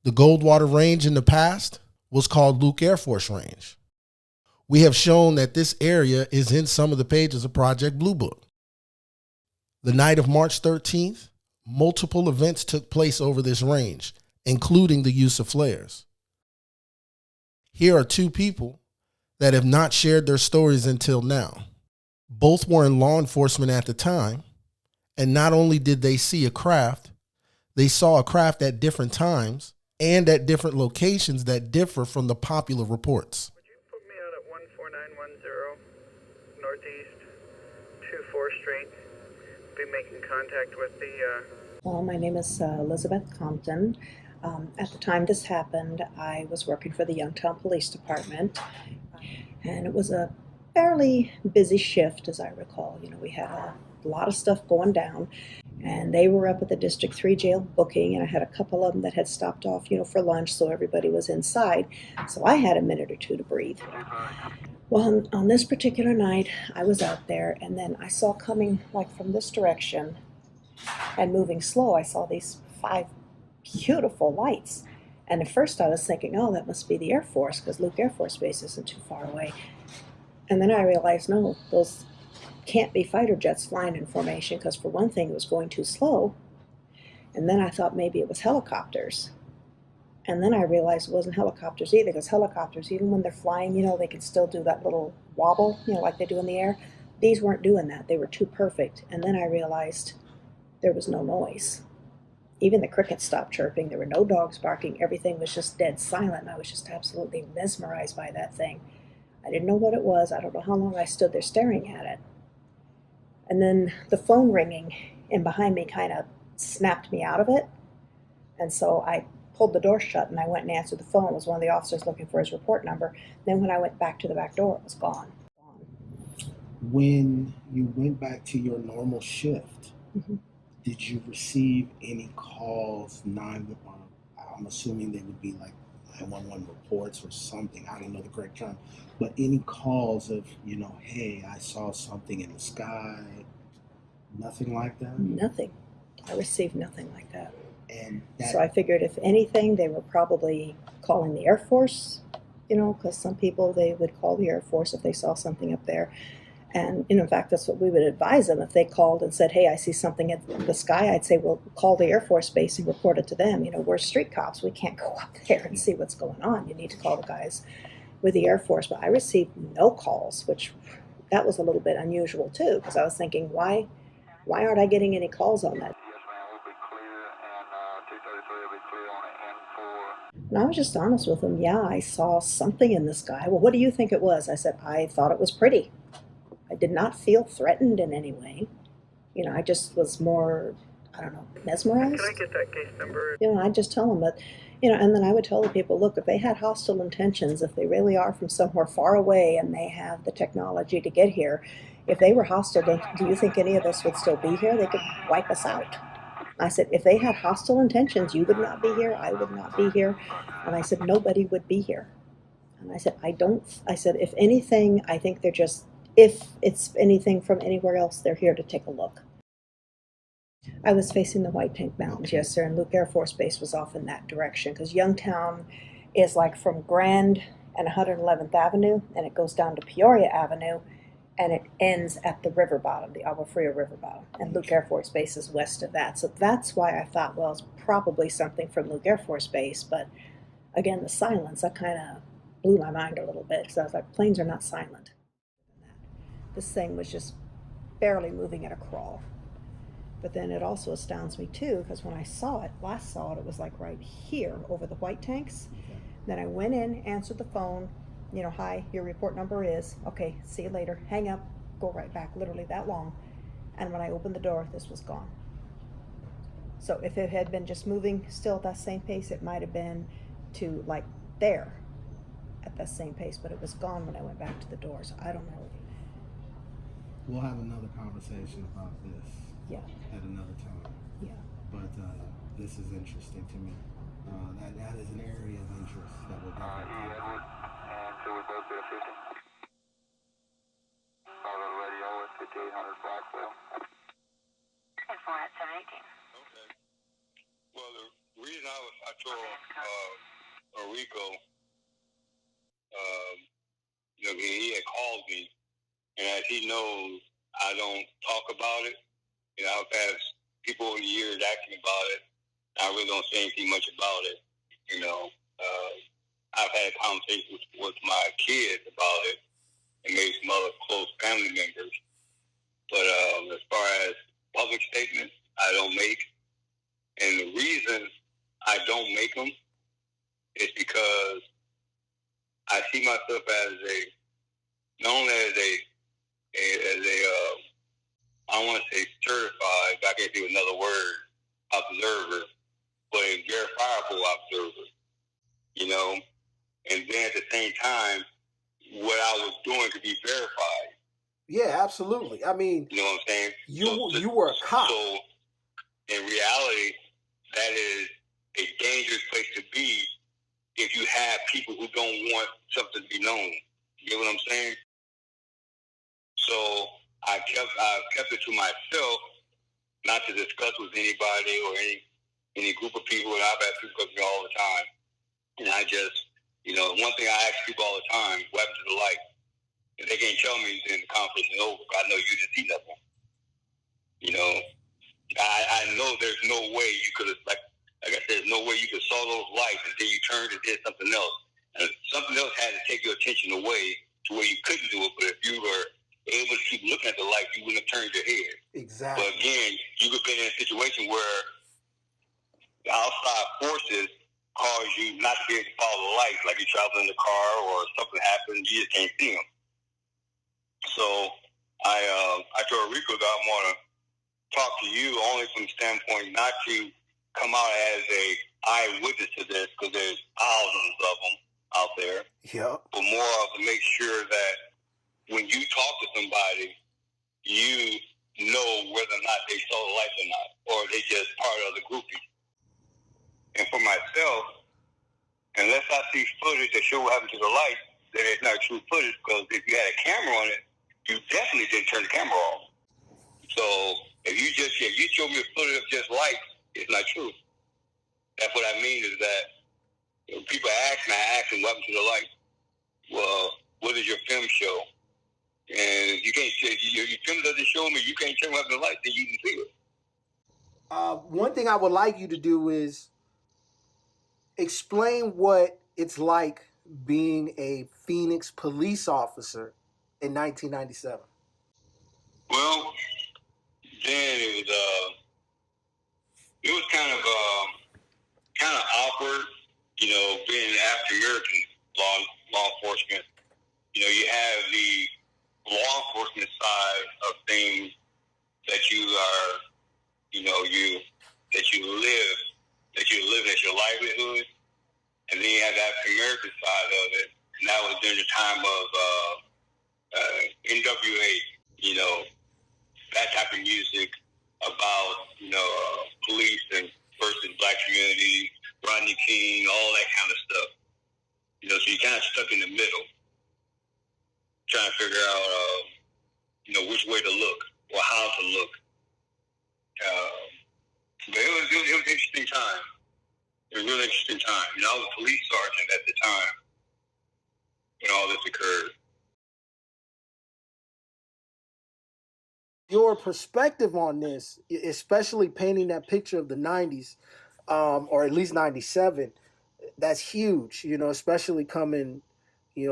The Goldwater Range in the past was called Luke Air Force Range. We have shown that this area is in some of the pages of Project Blue Book. The night of March 13th, multiple events took place over this range, including the use of flares. Here are two people that have not shared their stories until now. Both were in law enforcement at the time, and not only did they see a craft, they saw a craft at different times and at different locations that differ from the popular reports. Would you put me out at 14910 Northeast 24th Street? Be making contact with the... Well, my name is Elizabeth Compton. At the time this happened, I was working for the Youngtown Police Department, and it was a fairly busy shift, as I recall. You know, we had a lot of stuff going down, and they were up at the District 3 jail booking, and I had a couple of them that had stopped off, you know, for lunch, so everybody was inside. So I had a minute or two to breathe. Well, on this particular night, I was out there, and then I saw coming, like, from this direction and moving slow, I saw these 5 beautiful lights. And at first I was thinking, oh, that must be the Air Force, because Luke Air Force Base isn't too far away. And then I realized, no, those can't be fighter jets flying in formation, because for one thing, it was going too slow. And then I thought maybe it was helicopters. And then I realized it wasn't helicopters either, because helicopters, even when they're flying, you know, they can still do that little wobble, you know, like they do in the air. These weren't doing that. They were too perfect. And then I realized there was no noise. Even the crickets stopped chirping. There were no dogs barking. Everything was just dead silent. I was just absolutely mesmerized by that thing. I didn't know what it was. I don't know how long I stood there staring at it. And then the phone ringing in behind me kind of snapped me out of it. And so I pulled the door shut and I went and answered the phone. It was one of the officers looking for his report number. Then when I went back to the back door, it was gone. When you went back to your normal shift, did you receive any calls, I'm assuming they would be like 911 reports or something, I don't know the correct term, but any calls of, you know, hey, I saw something in the sky, nothing like that? Nothing. I received nothing like that. And so I figured if anything, they were probably calling the Air Force, you know, because some people, they would call the Air Force if they saw something up there. And in fact, that's what we would advise them. If they called and said, hey, I see something in the sky, I'd say, well, call the Air Force Base and report it to them. You know, we're street cops. We can't go up there and see what's going on. You need to call the guys with the Air Force. But I received no calls, which that was a little bit unusual too, because I was thinking, why aren't I getting any calls on that? And I was just honest with them. Yeah, I saw something in the sky. Well, what do you think it was? I said, I thought it was pretty. I did not feel threatened in any way. You know, I just was more, I don't know, mesmerized. Can I get that case number? You know, I just tell them that, you know, and then I would tell the people, look, if they had hostile intentions, if they really are from somewhere far away and they have the technology to get here, if they were hostile, do you think any of us would still be here? They could wipe us out. I said, if they had hostile intentions, you would not be here, I would not be here. And I said, nobody would be here. And I said, I said, if anything, I think they're just, if it's anything from anywhere else, they're here to take a look. I was facing the White Tank Mountains, yes, sir, and Luke Air Force Base was off in that direction, because Youngtown is like from Grand and 111th Avenue, and it goes down to Peoria Avenue, and it ends at the river bottom, the Agua Fria river bottom, and Luke Air Force Base is west of that. So that's why I thought, well, it's probably something from Luke Air Force Base, but again, the silence, that kind of blew my mind a little bit, because I was like, planes are not silent. This thing was just barely moving at a crawl. But then it also astounds me too, because when I last saw it, it was like right here over the white tanks. Then I went in, answered the phone, you know, hi, your report number is, okay, see you later, hang up, go right back, literally that long. And when I opened the door, this was gone. So if it had been just moving still at that same pace, it might have been to like there at that same pace, but it was gone when I went back to the door, so I don't know. We'll have another conversation about this at another time. Yeah. But this is interesting to me. That is an area of interest that we'll definitely talk about. And so we're both there 50. Colorado radio at 5800 Blackwell. And 4718. Okay. Well, the reason I told Rico, you know, he had called me, and as he knows, I don't talk about it. You know, I've had people over the years asking about it, I really don't say anything much about it. You know, I've had conversations with my kids about it and maybe some other close family members. But as far as public statements, I don't make. And the reason I don't make them is because I see myself as not only as a I don't want to say certified, I can't think of another word, observer, but a verifiable observer, you know. And then at the same time, what I was doing could be verified. Yeah, absolutely. I mean, you know what I'm saying? You were a cop. So in reality, that is a dangerous place to be if you have people who don't want something to be known. You get what I'm saying? So I've kept it to myself, not to discuss with anybody or any group of people. And I've had people come to me all the time, and I just, one thing I ask people all the time: what happened to the light? If they can't tell me, then the conversation is over. I know you didn't see nothing. I know there's no way you could have, like I said, there's no way you could saw those lights and then you turned and did something else. And something else had to take your attention away to where you couldn't do it. But if you were able to keep looking at the light, you wouldn't have turned your head. Exactly. But again, you could have been in a situation where the outside forces cause you not to be able to follow the lights, like you're traveling in the car or something happened, you just can't see them. So I told Rico that I'm going to talk to you only from the standpoint not to come out as a eyewitness to this, because there's thousands of them out there. Yeah. But more of to make sure that when you talk to somebody, you know whether or not they saw the lights or not, or they just part of the groupie. And for myself, unless I see footage that show what happened to the light, then it's not true footage, because if you had a camera on it, you definitely didn't turn the camera off. So if you show me a footage of just lights, it's not true. That's what I mean is that when people ask me, I ask them what happened to the light. Well, what does your film show? And you can't say, your film doesn't show me, you can't tell me what happened to the light, then you can see it. One thing I would like you to do is explain what it's like being a Phoenix police officer in 1997. Well, then it was kind of awkward, being African American law enforcement. You have the law enforcement side of things that you are, that you live as your livelihood, and then you have the African American side of it, and that was during the time of NWA, that type of music about, police and versus black community, Rodney King, all that kind of stuff. So you're kind of stuck in the middle, trying to figure out, which way to look or how to look. But it was an interesting time. It was a really interesting time. I was a police sergeant at the time when all this occurred. Your perspective on this, especially painting that picture of the 90s, or at least 97, that's huge, especially coming,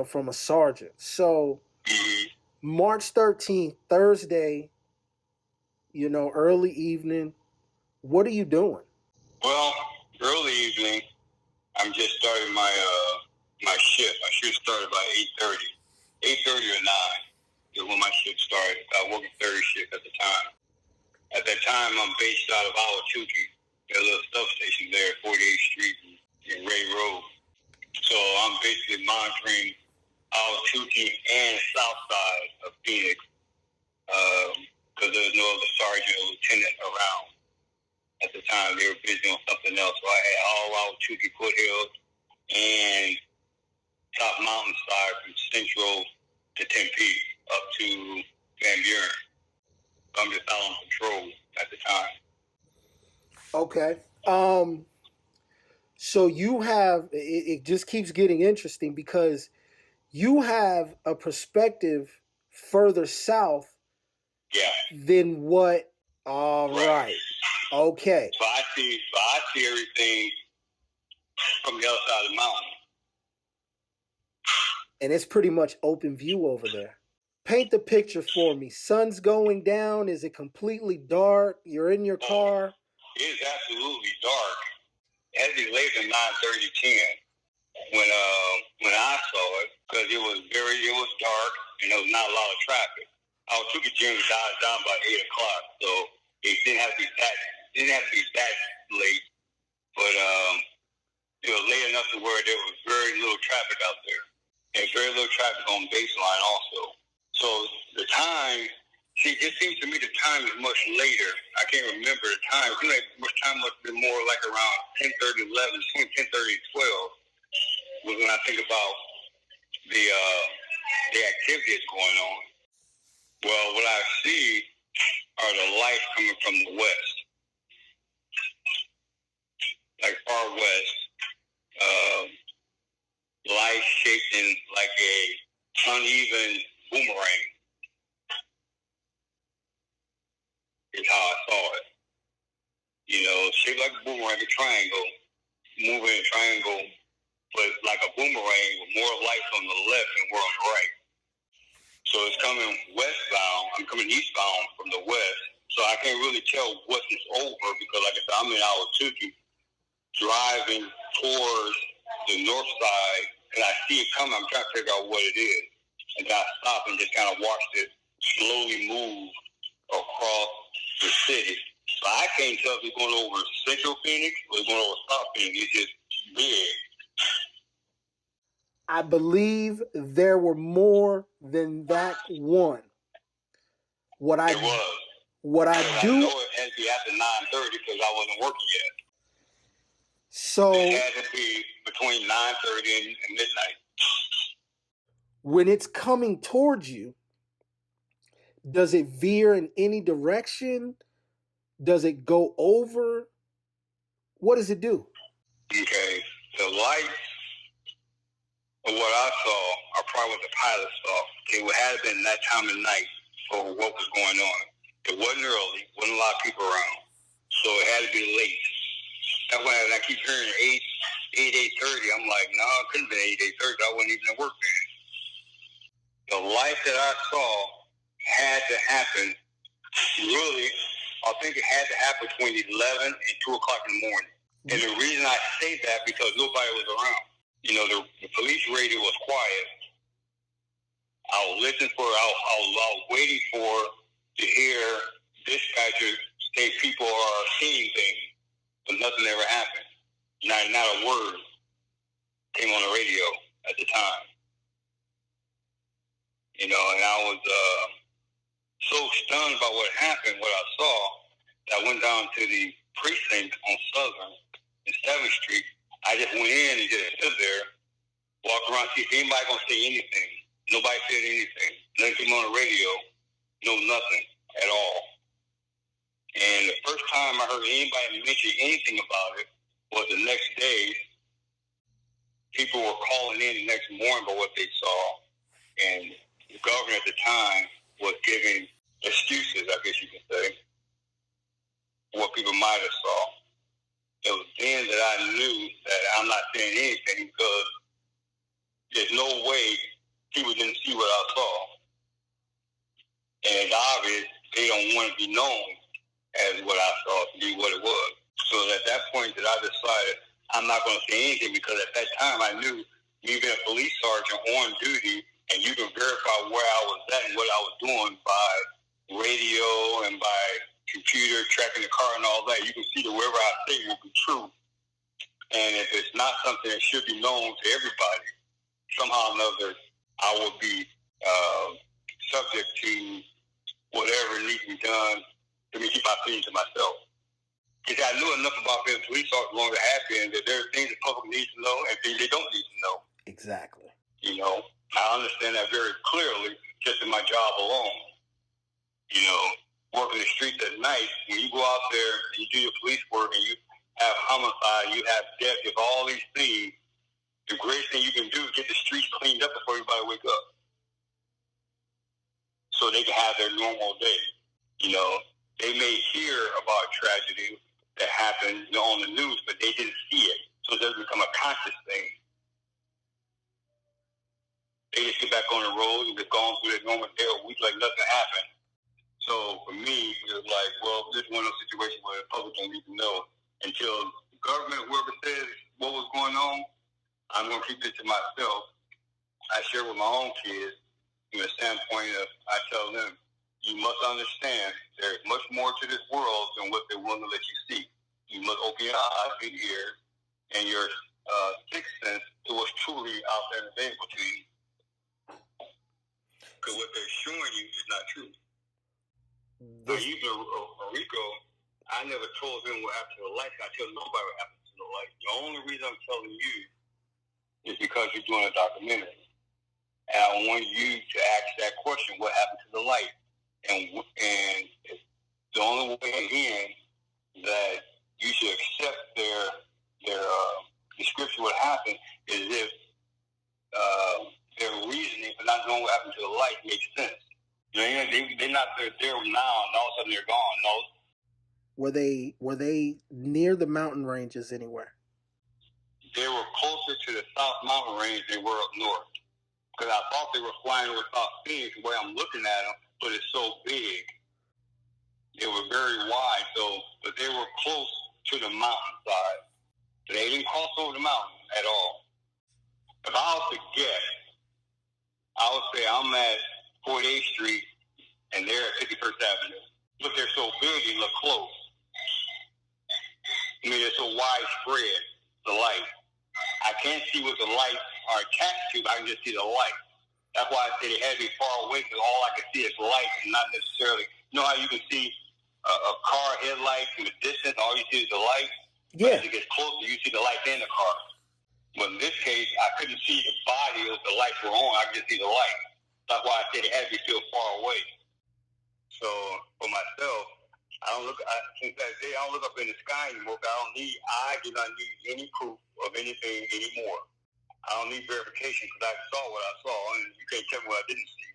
from a sergeant. So March 13th, Thursday, early evening, what are you doing? Well, early evening, I'm just starting my shift. I should start by 8:30 or 9 is when my shift started. I was working third shift at the time. At that time, I'm based out of Ahwatukee. There's a little substation there at 48th Street and Ray Road. So I'm basically monitoring Ahwatukee and south side of Phoenix, because there's no other sergeant or lieutenant around. At the time, they were busy on something else. So I had all Ahwatukee foothills and top mountain side from Central to Tempe up to Van Buren. I'm just out on patrol at the time. Okay. So you have, it just keeps getting interesting because you have a perspective further south than what, all right. Okay. So I see everything from the other side of the mountain. And it's pretty much open view over there. Paint the picture for me. Sun's going down. Is it completely dark? You're in your car. It is absolutely dark. It had to be later than 9:30 to 10 when I saw it, because it was dark and there was not a lot of traffic. I took a gym down by 8 o'clock, so it didn't have to be that late, but it was late enough to where there was very little traffic out there, and very little traffic on baseline also. So the time, it seems to me the time is much later. I can't remember the time. It seems like much time must have been more like around 10:30, 11, between 10:30 and 12 was when I think about the activity that's going on. Well, what I see are the lights coming from the west, like far west. Lights shaped in like a uneven boomerang is how I saw it. Shaped like a boomerang, a triangle, moving a triangle, but like a boomerang with more lights on the left and more on the right. So it's coming westbound. I'm coming eastbound from the west. So I can't really tell what it's over because, like I said, I'm in Ahwatukee driving towards the north side, and I see it coming. I'm trying to figure out what it is. And then I stop and just kind of watched it slowly move across the city. So I can't tell if it's going over Central Phoenix or it's going over South Phoenix. It's just big. I believe there were more than that one. What I do. I know it had to be after 9:30 because I wasn't working yet. So it had to be between 9:30 and midnight. When it's coming towards you, does it veer in any direction? Does it go over? What does it do? Okay, the lights of what I saw are probably what the pilot saw. It would have been that time of night for what was going on. It wasn't early, wasn't a lot of people around, so it had to be late. That's why I keep hearing 8:30. I'm like, no, it couldn't have been 8:30. I wasn't even at work then. The light that I saw had to happen, really, I think it had to happen between 11 and 2 o'clock in the morning. And the reason I say that, because nobody was around. The police radio was quiet. I was listening I was waiting to hear dispatchers say people are seeing things, but nothing ever happened. Not a word came on the radio at the time. And I was so stunned by what happened, what I saw, that I went down to the precinct on Southern and 7th Street. I just went in and just stood there, walked around, see if anybody gonna say anything. Nobody said anything. Nothing came on the radio. No, nothing at all. And the first time I heard anybody mention anything about it was the next day. People were calling in the next morning about what they saw, and the governor at the time was giving excuses, I guess you can say, for what people might have saw. It was then that I knew that I'm not saying anything because there's no way people didn't see what I saw. And it's obvious they don't want to be known as what I saw to be what it was. So at that point that I decided I'm not going to say anything, because at that time I knew, me being a police sergeant on duty, and you can verify where I was at and what I was doing by radio and by computer, tracking the car and all that. You can see that wherever I say will be true. And if it's not something that should be known to everybody, somehow or another, I will be subject to whatever needs to be done to me keep my opinion to myself. Because I knew enough about being a police officer long to have been that there are things the public needs to know and things they don't need to know. Exactly. I understand that very clearly just in my job alone. Working the streets at night, when you go out there and you do your police work and you have homicide, you have death, you have all these things, the greatest thing you can do is get the streets cleaned up before everybody wake up, so they can have their normal day. They may hear about tragedy that happened on the news, but they didn't see it. So it doesn't become a conscious thing. They just get back on the road and just go on through their normal day or week like nothing happened. So for me, it was like, well, this is one of those situations where the public don't need to know until the government, whoever says what was going on, I'm going to keep it to myself. I share with my own kids from the standpoint of, I tell them, you must understand there's much more to this world than what they're willing to let you see. You must open your eyes and ears and your sixth sense to what's truly out there and available to you. Because what they're showing you is not true. Now, even Rico, I never told him what happened to the light. I tell nobody what happened to the light. The only reason I'm telling you is because you're doing a documentary. And I want you to ask that question, what happened to the light? And the only way, again, that you should accept their description of what happened is if their reasoning for not knowing what happened to the light makes sense. You know, they're not there now, and all of a sudden they're gone. No. Were they near the mountain ranges anywhere? They were closer to the South Mountain Range than they were up north. Because I thought they were flying over South Phoenix the way I'm looking at them, but it's so big. They were very wide, but they were close to the mountainside. They didn't cross over the mountain at all. If I was to guess, I would say I'm at 48th Street and they're at 51st Avenue. But they're so big, they look close. I mean, they're so widespread, the light. I can't see what the lights are attached to, but I can just see the light. That's why I say they had to be far away, because all I can see is light and not necessarily, you know how you can see a car headlight from a distance, all you see is the light? Yeah. But as it gets closer, you see the light in the car. But in this case, I couldn't see the body of the lights were on, I could just see the light. That's why I said it had to be still far away. So for myself, since that day, I don't look up in the sky anymore. I do not need any proof of anything anymore. I don't need verification because I saw what I saw, and you can't tell me what I didn't see.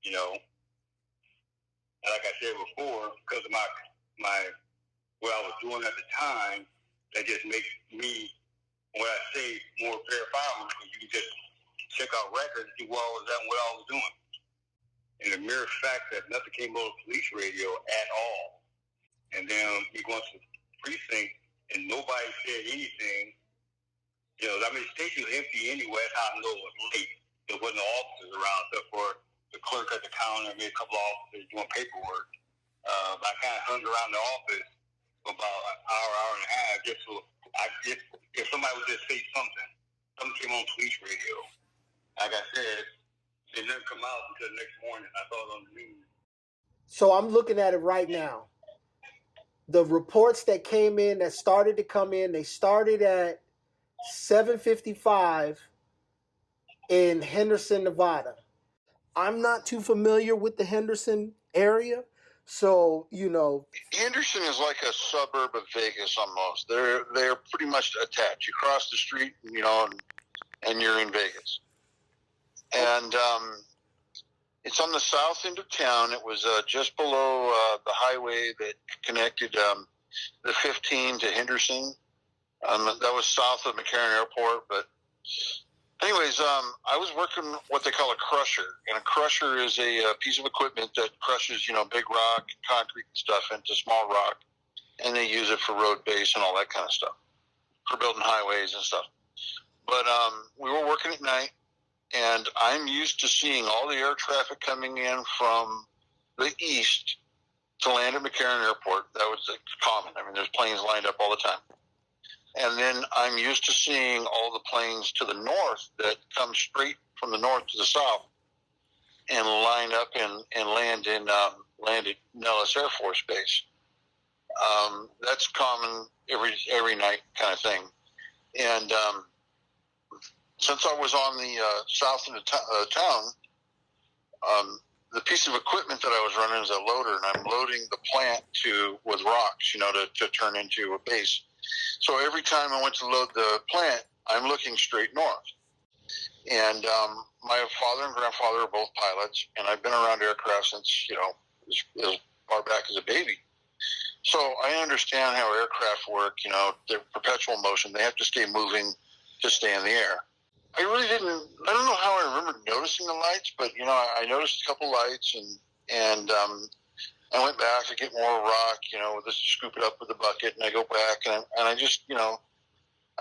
You know, and like I said before, because of my what I was doing at the time, that just makes me, what I say, more verifiable, because you can just check out records and see where I was at and what I was doing. And the mere fact that nothing came over police radio at all. And then we go to the precinct and nobody said anything. You know, I mean, the station was empty anyway. That's how I know it was late. There wasn't no officers around except for the clerk at the counter and maybe a couple of officers doing paperwork. But I kind of hung around the office for about an hour and a half just so if somebody would just say something came on police radio. Like I said, it didn't come out until the next morning. I saw it on the news. So I'm looking at it right now. The reports that came in, that started to come in, they started at 7:55 in Henderson, Nevada. I'm not too familiar with the Henderson area, so, you know. Henderson is like a suburb of Vegas almost. They're pretty much attached. You cross the street, you know, and you're in Vegas. And it's on the south end of town. It was just below the highway that connected the 15 to Henderson. That was south of McCarran Airport. But anyways, I was working what they call a crusher. And a crusher is a piece of equipment that crushes, you know, big rock, concrete and stuff into small rock. And they use it for road base and all that kind of stuff, for building highways and stuff. But we were working at night. And I'm used to seeing all the air traffic coming in from the east to land at McCarran Airport. That was common. I mean, there's planes lined up all the time. And then I'm used to seeing all the planes to the north that come straight from the north to the south and line up and land at Nellis Air Force Base. That's common every night kind of thing. And since I was on the south end of town, the piece of equipment that I was running is a loader, and I'm loading the plant with rocks, you know, to turn into a base. So every time I went to load the plant, I'm looking straight north. And my father and grandfather are both pilots, and I've been around aircraft since, you know, as far back as a baby. So I understand how aircraft work. You know, they're perpetual motion. They have to stay moving to stay in the air. I really didn't. I don't know how I remember noticing the lights, but you know, I noticed a couple lights, and I went back to get more rock. You know, just scoop it up with a bucket, and I go back, and I just, you know,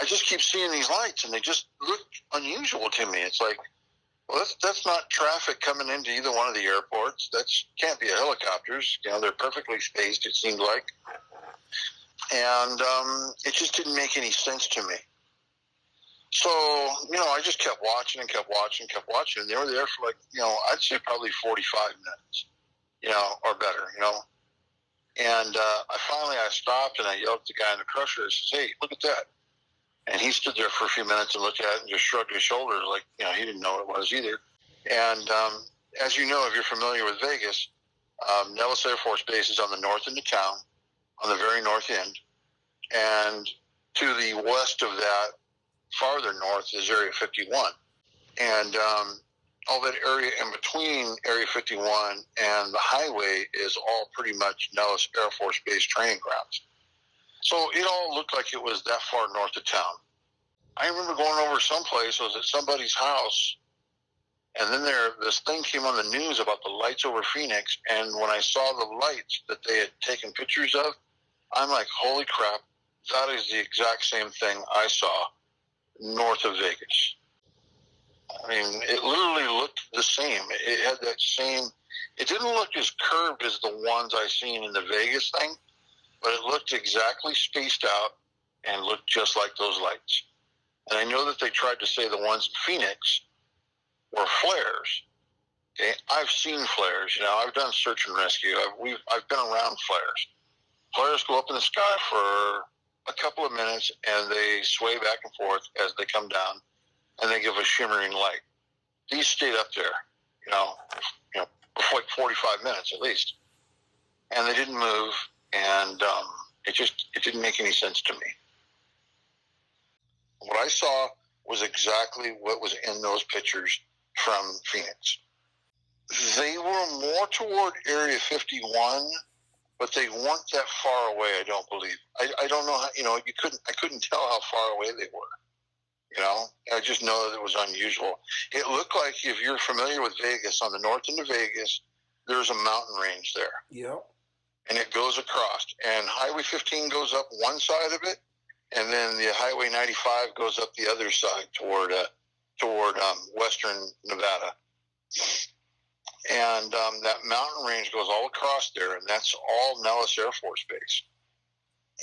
I just keep seeing these lights, and they just look unusual to me. It's like, well, that's not traffic coming into either one of the airports. That can't be a helicopters. You know, they're perfectly spaced, it seemed like. And it just didn't make any sense to me. So, you know, I just kept watching and kept watching and kept watching. And they were there for like, you know, I'd say probably 45 minutes, you know, or better, you know. And I stopped and I yelled at the guy in the crusher. I says, hey, look at that. And he stood there for a few minutes and looked at it and just shrugged his shoulders like, you know, he didn't know what it was either. And as you know, if you're familiar with Vegas, Nellis Air Force Base is on the north end of town, on the very north end. And to the west of that, farther north, is Area 51. And all that area in between Area 51 and the highway is all pretty much Nellis Air Force Base training grounds. So it all looked like it was that far north of town. I remember going over someplace, I was at somebody's house, and then this thing came on the news about the lights over Phoenix, and when I saw the lights that they had taken pictures of, I'm like, holy crap, that is the exact same thing I saw north of Vegas. I mean, it literally looked the same. It had that same, it didn't look as curved as the ones I seen in the Vegas thing, but it looked exactly spaced out and looked just like those lights. And I know that they tried to say the ones in Phoenix were flares. Okay, I've seen flares. You know, I've done search and rescue. I've been around flares. Flares go up in the sky for a couple of minutes, and they sway back and forth as they come down, and they give a shimmering light. These stayed up there, you know, for like 45 minutes at least, and they didn't move, and it didn't make any sense to me. What I saw was exactly what was in those pictures from Phoenix. They were more toward Area 51, but they weren't that far away, I don't believe. I don't know how, you know, I couldn't tell how far away they were. You know, I just know that it was unusual. It looked like, if you're familiar with Vegas, on the north end of Vegas, there's a mountain range there. Yep. And it goes across. And Highway 15 goes up one side of it, and then the Highway 95 goes up the other side toward western Nevada. And that mountain range goes all across there, and that's all Nellis Air Force Base.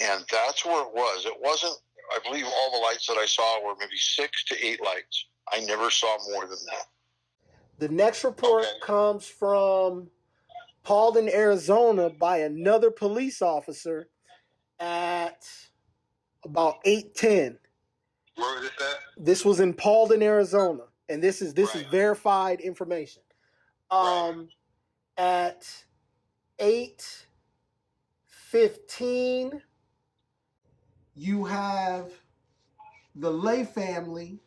And that's where it was. It wasn't, I believe all the lights that I saw were maybe 6 to 8 lights. I never saw more than that. The next report comes from Paulden, Arizona, by another police officer at about 8:10. Where was this at? This was in Paulden, Arizona, and this is verified information. At 8:15, you have the Lay family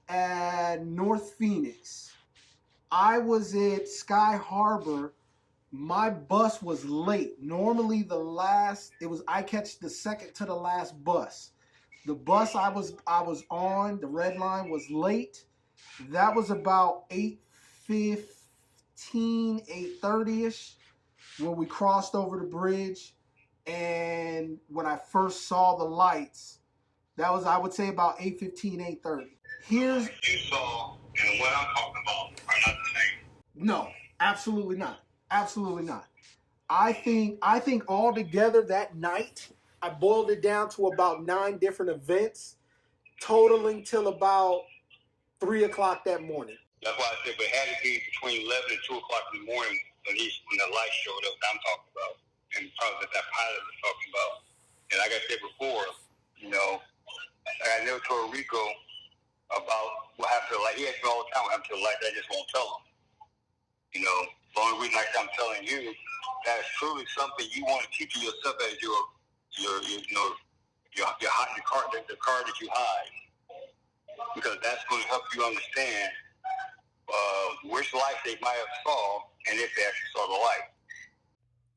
at North Phoenix. I was at Sky Harbor. My bus was late. Normally I catch the second to the last bus. The bus I was on, the red line, was late. That was about 8:15, 8:30ish when we crossed over the bridge. And when I first saw the lights, that was, I would say, about 8:15, 8:30. Here's you saw and what I'm talking about are not the same. No, absolutely not. Absolutely not. I think all together that night, I boiled it down to about 9 different events, totaling till about 3 o'clock that morning. That's why I said, but it had to be between 11 and 2 o'clock in the morning when the light showed up that I'm talking about, and probably that pilot was talking about. And like I said before, you know, I never told Rico about what happened to the light. He asks me all the time what happened to the light. I just won't tell him. You know, the only reason I'm telling you, that's truly something you want to keep to yourself as the car that you hide, because that's going to help you understand which light they might have saw and if they actually saw the light.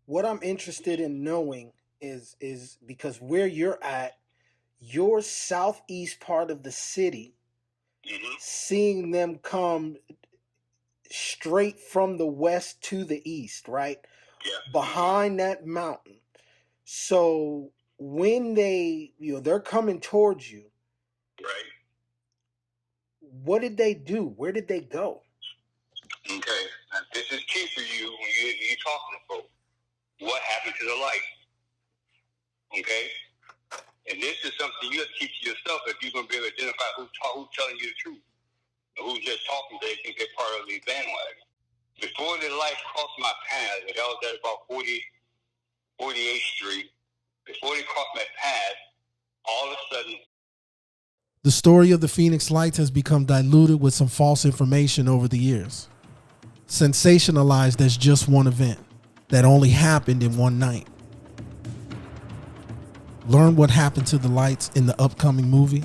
What I'm interested in knowing is because where you're at, your southeast part of the city, seeing them come straight from the west to the east, right? Yeah. Behind that mountain. So when they're coming towards you, right? What did they do? Where did they go? Okay, now this is key for you when you're talking to folks. What happened to the light? Okay? And this is something you have to teach yourself if you're going to be able to identify who's telling you the truth. Or who's just talking, they think they're part of the bandwagon. Before the light crossed my path, that was at about 48th Street, before they crossed my path, all of a sudden, The story of the Phoenix Lights has become diluted with some false information over the years, sensationalized as just one event that only happened in one night. Learn what happened to the lights in the upcoming movie